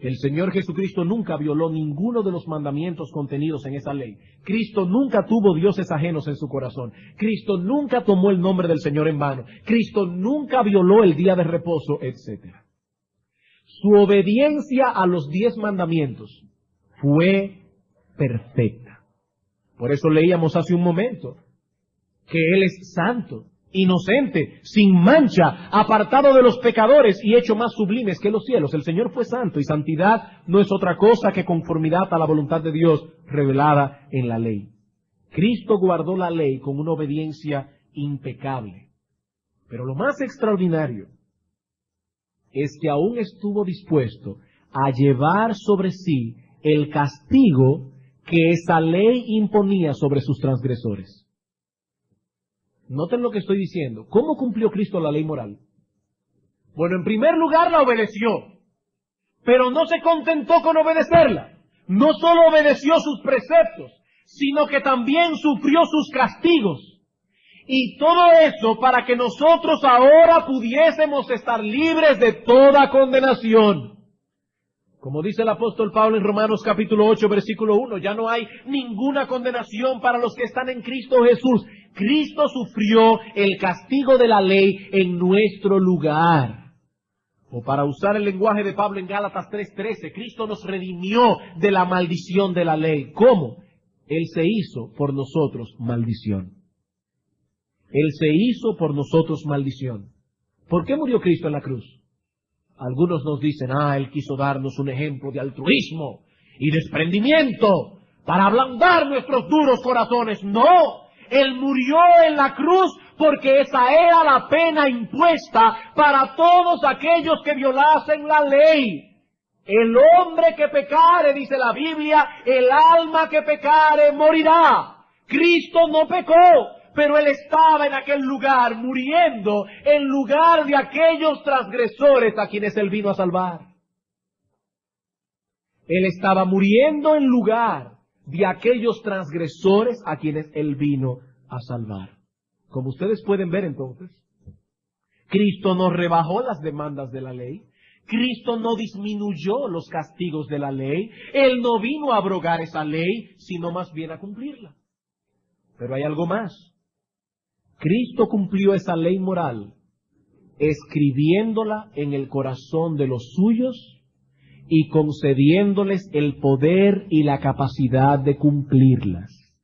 El Señor Jesucristo nunca violó ninguno de los mandamientos contenidos en esa ley. Cristo nunca tuvo dioses ajenos en su corazón. Cristo nunca tomó el nombre del Señor en vano. Cristo nunca violó el día de reposo, etc. Su obediencia a los 10 mandamientos fue perfecta. Por eso leíamos hace un momento que Él es santo, inocente, sin mancha, apartado de los pecadores y hecho más sublimes que los cielos. El Señor fue santo y santidad no es otra cosa que conformidad a la voluntad de Dios revelada en la ley. Cristo guardó la ley con una obediencia impecable. Pero lo más extraordinario es que aún estuvo dispuesto a llevar sobre sí el castigo que esa ley imponía sobre sus transgresores. Noten lo que estoy diciendo. ¿Cómo cumplió Cristo la ley moral? Bueno, en primer lugar la obedeció, pero no se contentó con obedecerla. No solo obedeció sus preceptos, sino que también sufrió sus castigos. Y todo eso para que nosotros ahora pudiésemos estar libres de toda condenación. Como dice el apóstol Pablo en Romanos capítulo 8, versículo 1, ya no hay ninguna condenación para los que están en Cristo Jesús. Cristo sufrió el castigo de la ley en nuestro lugar. O para usar el lenguaje de Pablo en Gálatas 3:13, Cristo nos redimió de la maldición de la ley. ¿Cómo? Él se hizo por nosotros maldición. Él se hizo por nosotros maldición. ¿Por qué murió Cristo en la cruz? Algunos nos dicen, Él quiso darnos un ejemplo de altruismo y desprendimiento para ablandar nuestros duros corazones. No, Él murió en la cruz porque esa era la pena impuesta para todos aquellos que violasen la ley. El hombre que pecare, dice la Biblia, el alma que pecare morirá. Cristo no pecó, pero Él estaba en aquel lugar muriendo en lugar de aquellos transgresores a quienes Él vino a salvar. Él estaba muriendo en lugar de aquellos transgresores a quienes Él vino a salvar. Como ustedes pueden ver entonces, Cristo no rebajó las demandas de la ley. Cristo no disminuyó los castigos de la ley. Él no vino a abrogar esa ley, sino más bien a cumplirla. Pero hay algo más. Cristo cumplió esa ley moral, escribiéndola en el corazón de los suyos y concediéndoles el poder y la capacidad de cumplirlas.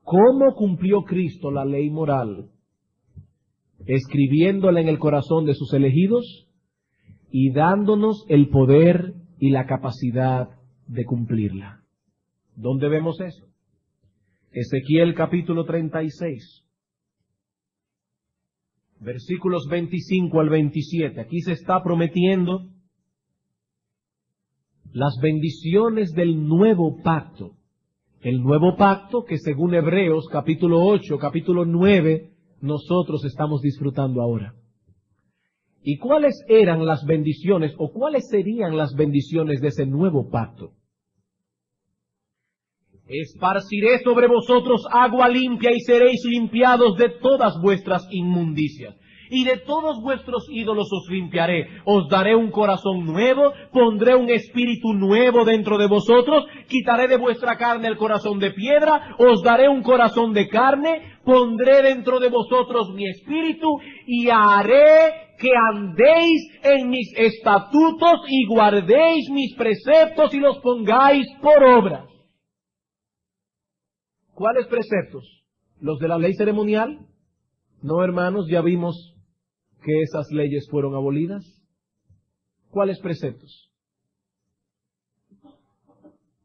¿Cómo cumplió Cristo la ley moral? Escribiéndola en el corazón de sus elegidos y dándonos el poder y la capacidad de cumplirla. ¿Dónde vemos eso? Ezequiel capítulo 36, versículos 25 al 27. Aquí se está prometiendo las bendiciones del nuevo pacto. El nuevo pacto que según Hebreos capítulo 8, capítulo 9, nosotros estamos disfrutando ahora. ¿Y cuáles eran las bendiciones o cuáles serían las bendiciones de ese nuevo pacto? Esparciré sobre vosotros agua limpia y seréis limpiados de todas vuestras inmundicias. Y de todos vuestros ídolos os limpiaré. Os daré un corazón nuevo, pondré un espíritu nuevo dentro de vosotros, quitaré de vuestra carne el corazón de piedra, os daré un corazón de carne, pondré dentro de vosotros mi espíritu y haré que andéis en mis estatutos y guardéis mis preceptos y los pongáis por obra. ¿Cuáles preceptos? ¿Los de la ley ceremonial? No, hermanos, ya vimos que esas leyes fueron abolidas. ¿Cuáles preceptos?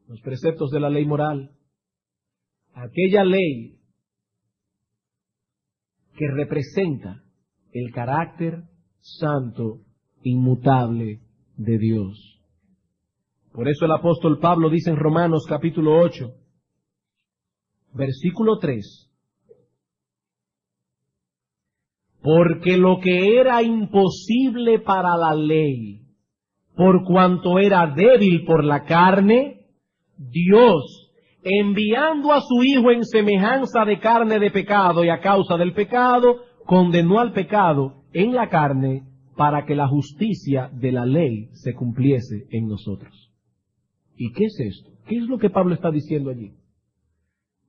Los preceptos de la ley moral. Aquella ley que representa el carácter santo, inmutable de Dios. Por eso el apóstol Pablo dice en Romanos capítulo 8, versículo 3, porque lo que era imposible para la ley, por cuanto era débil por la carne, Dios, enviando a su Hijo en semejanza de carne de pecado y a causa del pecado, condenó al pecado en la carne para que la justicia de la ley se cumpliese en nosotros. ¿Y qué es esto? ¿Qué es lo que Pablo está diciendo allí?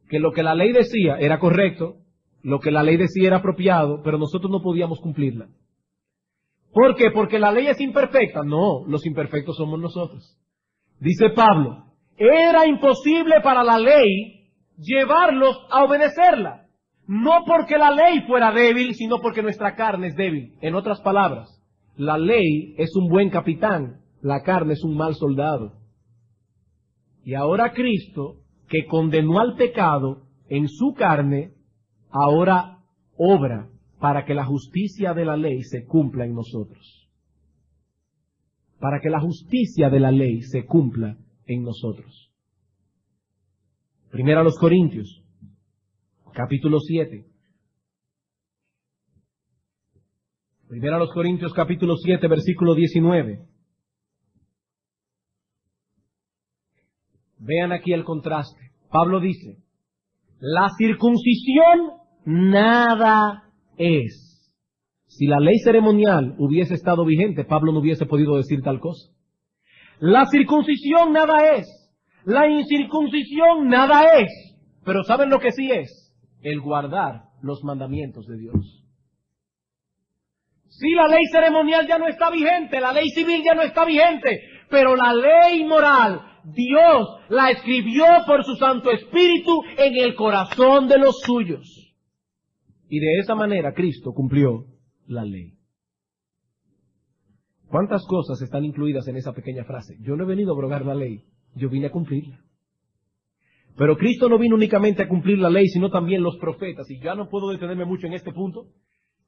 Que lo que la ley decía era correcto, lo que la ley decía era apropiado, pero nosotros no podíamos cumplirla. ¿Por qué? ¿Porque la ley es imperfecta? No, los imperfectos somos nosotros. Dice Pablo, era imposible para la ley llevarlos a obedecerla. No porque la ley fuera débil, sino porque nuestra carne es débil. En otras palabras, la ley es un buen capitán, la carne es un mal soldado. Y ahora Cristo, que condenó al pecado en su carne, ahora obra para que la justicia de la ley se cumpla en nosotros. Para que la justicia de la ley se cumpla en nosotros. Primero a los Corintios, capítulo 7. Primero a los Corintios, capítulo 7, versículo 19. Vean aquí el contraste. Pablo dice, la circuncisión nada es. Si la ley ceremonial hubiese estado vigente, Pablo no hubiese podido decir tal cosa. La circuncisión nada es. La incircuncisión nada es. Pero ¿saben lo que sí es? El guardar los mandamientos de Dios. Si la ley ceremonial ya no está vigente, la ley civil ya no está vigente, pero la ley moral, Dios la escribió por su Santo Espíritu en el corazón de los suyos. Y de esa manera Cristo cumplió la ley. ¿Cuántas cosas están incluidas en esa pequeña frase? Yo no he venido a abrogar la ley, yo vine a cumplirla. Pero Cristo no vino únicamente a cumplir la ley, sino también los profetas. Y ya no puedo detenerme mucho en este punto,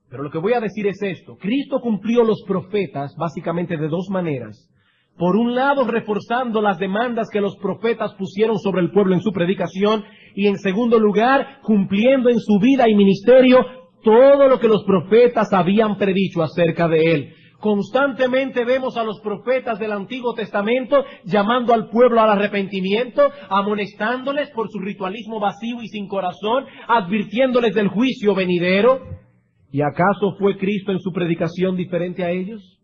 pero lo que voy a decir es esto. Cristo cumplió los profetas básicamente de dos maneras. Por un lado, reforzando las demandas que los profetas pusieron sobre el pueblo en su predicación, y en segundo lugar, cumpliendo en su vida y ministerio todo lo que los profetas habían predicho acerca de él. Constantemente vemos a los profetas del Antiguo Testamento llamando al pueblo al arrepentimiento, amonestándoles por su ritualismo vacío y sin corazón, advirtiéndoles del juicio venidero. ¿Y acaso fue Cristo en su predicación diferente a ellos?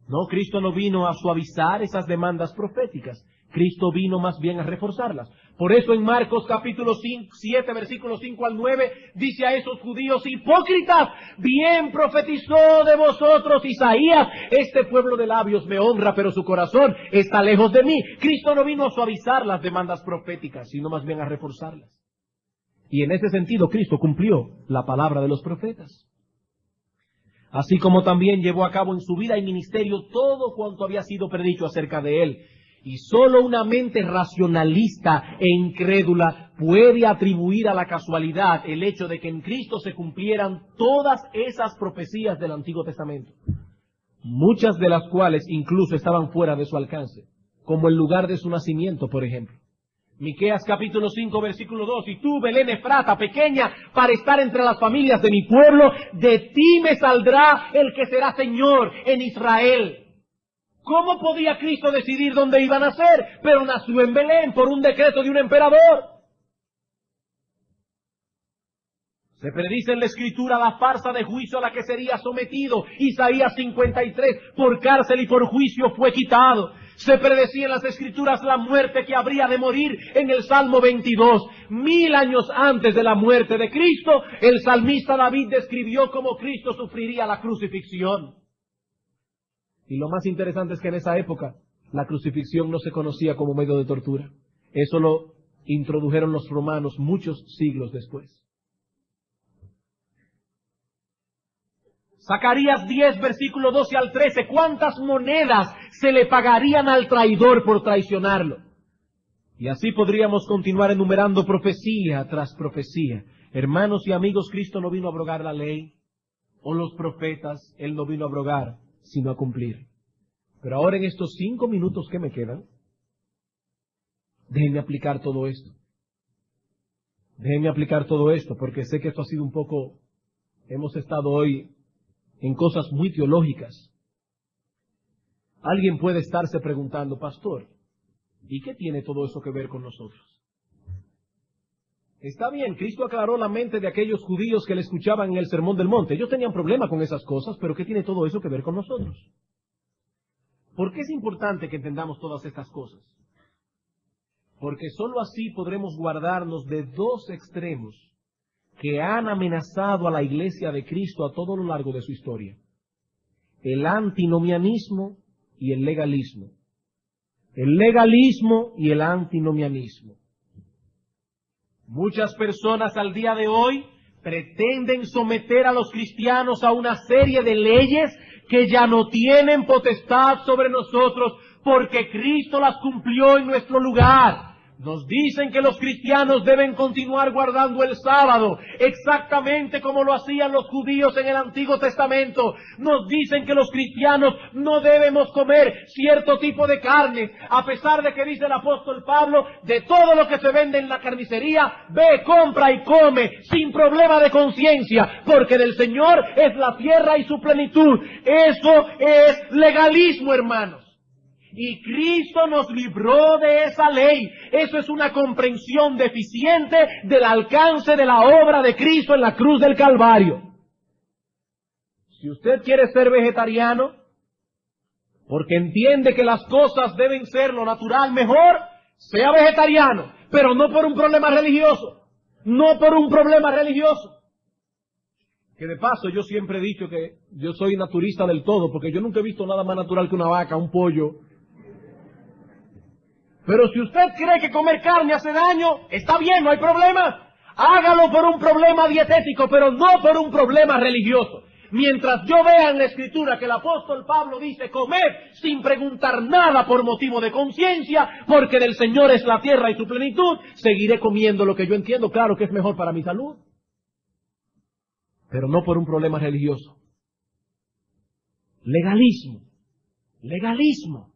No, Cristo no vino a suavizar esas demandas proféticas. Cristo vino más bien a reforzarlas. Por eso en Marcos capítulo 7, versículos 5 al 9, dice a esos judíos hipócritas, bien profetizó de vosotros Isaías, este pueblo de labios me honra, pero su corazón está lejos de mí. Cristo no vino a suavizar las demandas proféticas, sino más bien a reforzarlas. Y en ese sentido Cristo cumplió la palabra de los profetas. Así como también llevó a cabo en su vida y ministerio todo cuanto había sido predicho acerca de él. Y solo una mente racionalista e incrédula puede atribuir a la casualidad el hecho de que en Cristo se cumplieran todas esas profecías del Antiguo Testamento, muchas de las cuales incluso estaban fuera de su alcance, como el lugar de su nacimiento, por ejemplo. Miqueas capítulo 5 versículo 2, y tú, Belén Efrata, pequeña para estar entre las familias de mi pueblo, de ti me saldrá el que será Señor en Israel. ¿Cómo podía Cristo decidir dónde iba a nacer? Pero nació en Belén por un decreto de un emperador. Se predice en la Escritura la farsa de juicio a la que sería sometido. Isaías 53, por cárcel y por juicio fue quitado. Se predecía en las Escrituras la muerte que habría de morir en el Salmo 22. 1000 años antes de la muerte de Cristo, el salmista David describió cómo Cristo sufriría la crucifixión. Y lo más interesante es que en esa época la crucifixión no se conocía como medio de tortura. Eso lo introdujeron los romanos muchos siglos después. Zacarías 10, versículo 12 al 13. ¿Cuántas monedas se le pagarían al traidor por traicionarlo? Y así podríamos continuar enumerando profecía tras profecía. Hermanos y amigos, Cristo no vino a abrogar la ley o los profetas. Él no vino a abrogar, sino a cumplir. Pero ahora en estos 5 minutos que me quedan, déjenme aplicar todo esto. Déjenme aplicar todo esto, porque sé que esto ha sido un poco... Hemos estado hoy en cosas muy teológicas. Alguien puede estarse preguntando, pastor, ¿y qué tiene todo eso que ver con nosotros? Está bien, Cristo aclaró la mente de aquellos judíos que le escuchaban en el Sermón del Monte. Ellos tenían problema con esas cosas, pero ¿qué tiene todo eso que ver con nosotros? ¿Por qué es importante que entendamos todas estas cosas? Porque sólo así podremos guardarnos de dos extremos que han amenazado a la Iglesia de Cristo a todo lo largo de su historia: el antinomianismo y el legalismo. El legalismo y el antinomianismo. Muchas personas al día de hoy pretenden someter a los cristianos a una serie de leyes que ya no tienen potestad sobre nosotros porque Cristo las cumplió en nuestro lugar. Nos dicen que los cristianos deben continuar guardando el sábado, exactamente como lo hacían los judíos en el Antiguo Testamento. Nos dicen que los cristianos no debemos comer cierto tipo de carne, a pesar de que dice el apóstol Pablo, de todo lo que se vende en la carnicería, ve, compra y come, sin problema de conciencia, porque del Señor es la tierra y su plenitud. Eso es legalismo, hermanos. Y Cristo nos libró de esa ley. Eso es una comprensión deficiente del alcance de la obra de Cristo en la cruz del Calvario. Si usted quiere ser vegetariano, porque entiende que las cosas deben ser lo natural mejor, sea vegetariano, pero no por un problema religioso. No por un problema religioso. Que de paso yo siempre he dicho que yo soy naturista del todo, porque yo nunca he visto nada más natural que una vaca, un pollo. Pero si usted cree que comer carne hace daño, está bien, no hay problema. Hágalo por un problema dietético, pero no por un problema religioso. Mientras yo vea en la Escritura que el apóstol Pablo dice comer sin preguntar nada por motivo de conciencia, porque del Señor es la tierra y su plenitud, seguiré comiendo lo que yo entiendo, claro que es mejor para mi salud. Pero no por un problema religioso. Legalismo. Legalismo.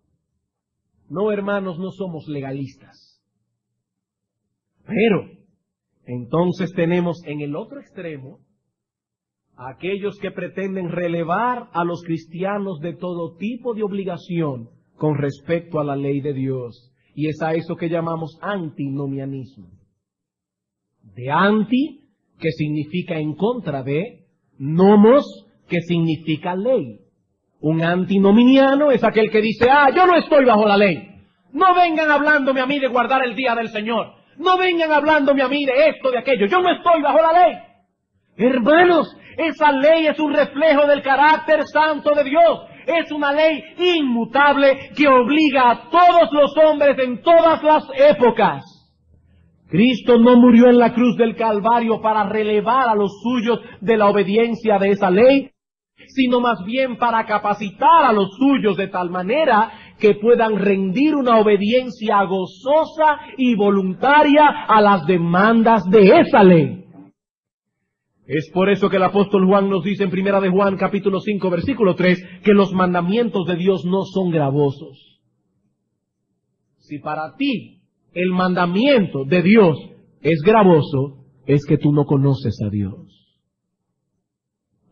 No, hermanos, no somos legalistas. Pero, entonces tenemos en el otro extremo a aquellos que pretenden relevar a los cristianos de todo tipo de obligación con respecto a la ley de Dios. Y es a eso que llamamos antinomianismo. De anti, que significa en contra de, nomos, que significa ley. Un antinominiano es aquel que dice, yo no estoy bajo la ley. No vengan hablándome a mí de guardar el día del Señor. No vengan hablándome a mí de esto, de aquello. Yo no estoy bajo la ley. Hermanos, esa ley es un reflejo del carácter santo de Dios. Es una ley inmutable que obliga a todos los hombres en todas las épocas. Cristo no murió en la cruz del Calvario para relevar a los suyos de la obediencia de esa ley, sino más bien para capacitar a los suyos de tal manera que puedan rendir una obediencia gozosa y voluntaria a las demandas de esa ley. Es por eso que el apóstol Juan nos dice en 1 de Juan capítulo 5 versículo 3 que los mandamientos de Dios no son gravosos. Si para ti el mandamiento de Dios es gravoso, es que tú no conoces a Dios.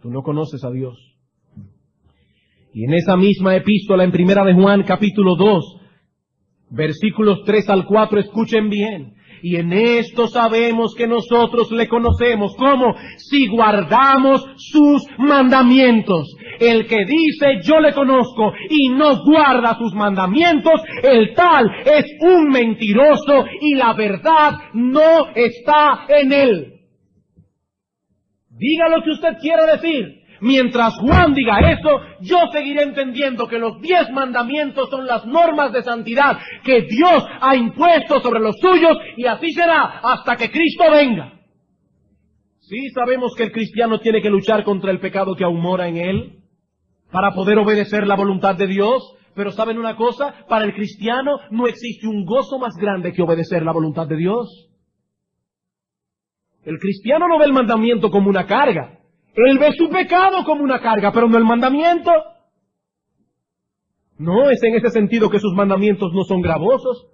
Tú no conoces a Dios. Y en esa misma epístola, en 1 de Juan, capítulo 2, versículos 3 al 4, escuchen bien. Y en esto sabemos que nosotros le conocemos. ¿Cómo? Si guardamos sus mandamientos. El que dice, yo le conozco, y no guarda sus mandamientos, el tal es un mentiroso, y la verdad no está en él. Diga lo que usted quiera decir. Mientras Juan diga eso, yo seguiré entendiendo que los 10 mandamientos son las normas de santidad que Dios ha impuesto sobre los suyos, y así será hasta que Cristo venga. Sí sabemos que el cristiano tiene que luchar contra el pecado que aún mora en él para poder obedecer la voluntad de Dios, pero ¿saben una cosa? Para el cristiano no existe un gozo más grande que obedecer la voluntad de Dios. El cristiano no ve el mandamiento como una carga. Él ve su pecado como una carga, pero no el mandamiento. No es en ese sentido que sus mandamientos no son gravosos.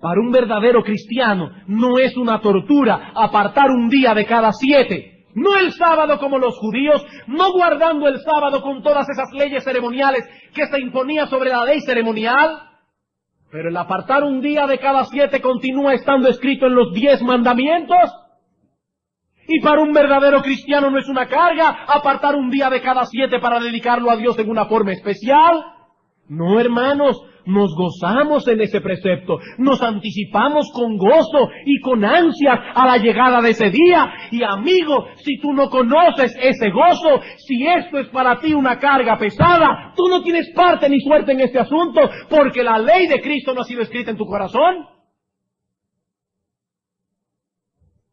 Para un verdadero cristiano no es una tortura apartar un día de cada 7. No el sábado como los judíos, no guardando el sábado con todas esas leyes ceremoniales que se imponía sobre la ley ceremonial. Pero el apartar un día de cada 7 continúa estando escrito en los 10 mandamientos. Y para un verdadero cristiano no es una carga apartar un día de cada 7 para dedicarlo a Dios en una forma especial. No, hermanos, nos gozamos en ese precepto, nos anticipamos con gozo y con ansia a la llegada de ese día. Y amigo, si tú no conoces ese gozo, si esto es para ti una carga pesada, tú no tienes parte ni suerte en este asunto, porque la ley de Cristo no ha sido escrita en tu corazón.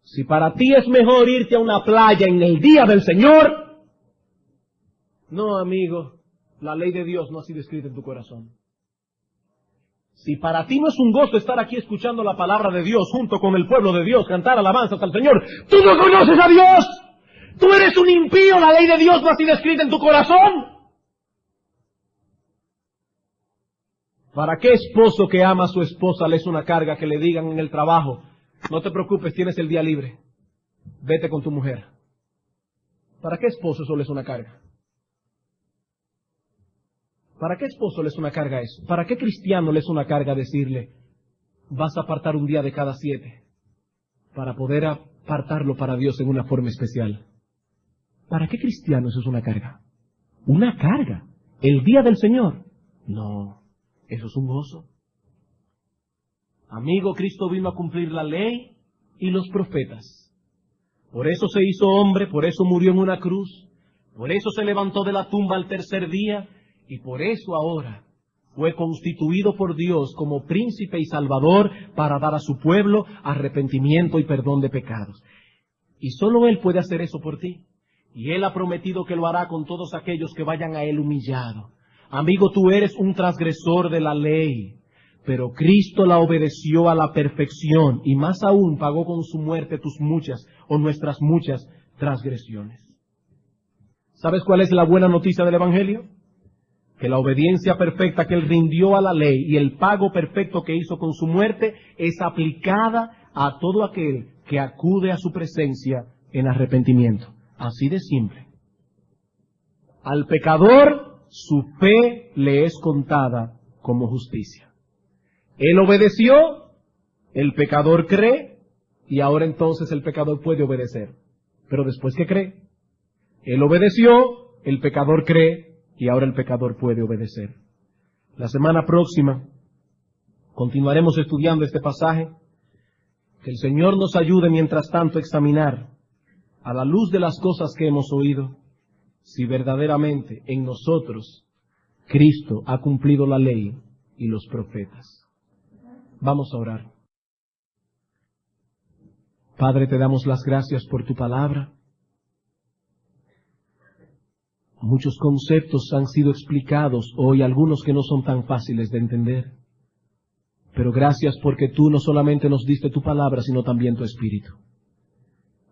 Si para ti es mejor irte a una playa en el día del Señor, no, amigo, la ley de Dios no ha sido escrita en tu corazón. Si para ti no es un gozo estar aquí escuchando la palabra de Dios junto con el pueblo de Dios, cantar alabanzas al Señor, tú no conoces a Dios. Tú eres un impío, la ley de Dios no ha sido escrita en tu corazón. ¿Para qué esposo que ama a su esposa le es una carga que le digan en el trabajo: no te preocupes, tienes el día libre, vete con tu mujer? ¿Para qué esposo eso le es una carga? ¿Para qué esposo le es una carga eso? ¿Para qué cristiano le es una carga decirle: vas a apartar un día de cada 7 para poder apartarlo para Dios en una forma especial? ¿Para qué cristiano eso es una carga? ¿Una carga? ¿El día del Señor? No, eso es un gozo. Amigo, Cristo vino a cumplir la ley y los profetas. Por eso se hizo hombre, por eso murió en una cruz, por eso se levantó de la tumba al tercer día, y por eso ahora fue constituido por Dios como príncipe y salvador para dar a su pueblo arrepentimiento y perdón de pecados. Y solo Él puede hacer eso por ti. Y Él ha prometido que lo hará con todos aquellos que vayan a Él humillado. Amigo, tú eres un transgresor de la ley, pero Cristo la obedeció a la perfección y más aún pagó con su muerte tus muchas o nuestras muchas transgresiones. ¿Sabes cuál es la buena noticia del Evangelio? Que la obediencia perfecta que Él rindió a la ley y el pago perfecto que hizo con su muerte es aplicada a todo aquel que acude a su presencia en arrepentimiento. Así de simple. Al pecador su fe le es contada como justicia. Él obedeció, el pecador cree, y ahora entonces el pecador puede obedecer. Pero después que cree, él obedeció, el pecador cree, y ahora el pecador puede obedecer. La semana próxima continuaremos estudiando este pasaje. Que el Señor nos ayude mientras tanto a examinar, a la luz de las cosas que hemos oído, si verdaderamente en nosotros Cristo ha cumplido la ley y los profetas. Vamos a orar. Padre, te damos las gracias por tu palabra. Muchos conceptos han sido explicados hoy, algunos que no son tan fáciles de entender. Pero gracias porque tú no solamente nos diste tu palabra, sino también tu Espíritu.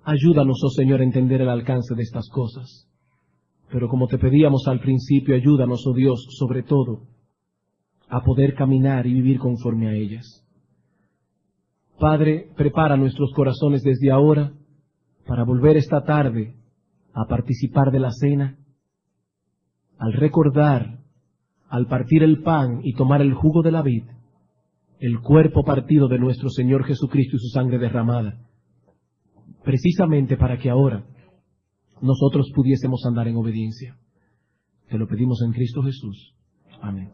Ayúdanos, oh Señor, a entender el alcance de estas cosas. Pero como te pedíamos al principio, ayúdanos, oh Dios, sobre todo, a poder caminar y vivir conforme a ellas. Padre, prepara nuestros corazones desde ahora para volver esta tarde a participar de la cena, al recordar, al partir el pan y tomar el jugo de la vid, el cuerpo partido de nuestro Señor Jesucristo y su sangre derramada, precisamente para que ahora nosotros pudiésemos andar en obediencia. Te lo pedimos en Cristo Jesús. Amén.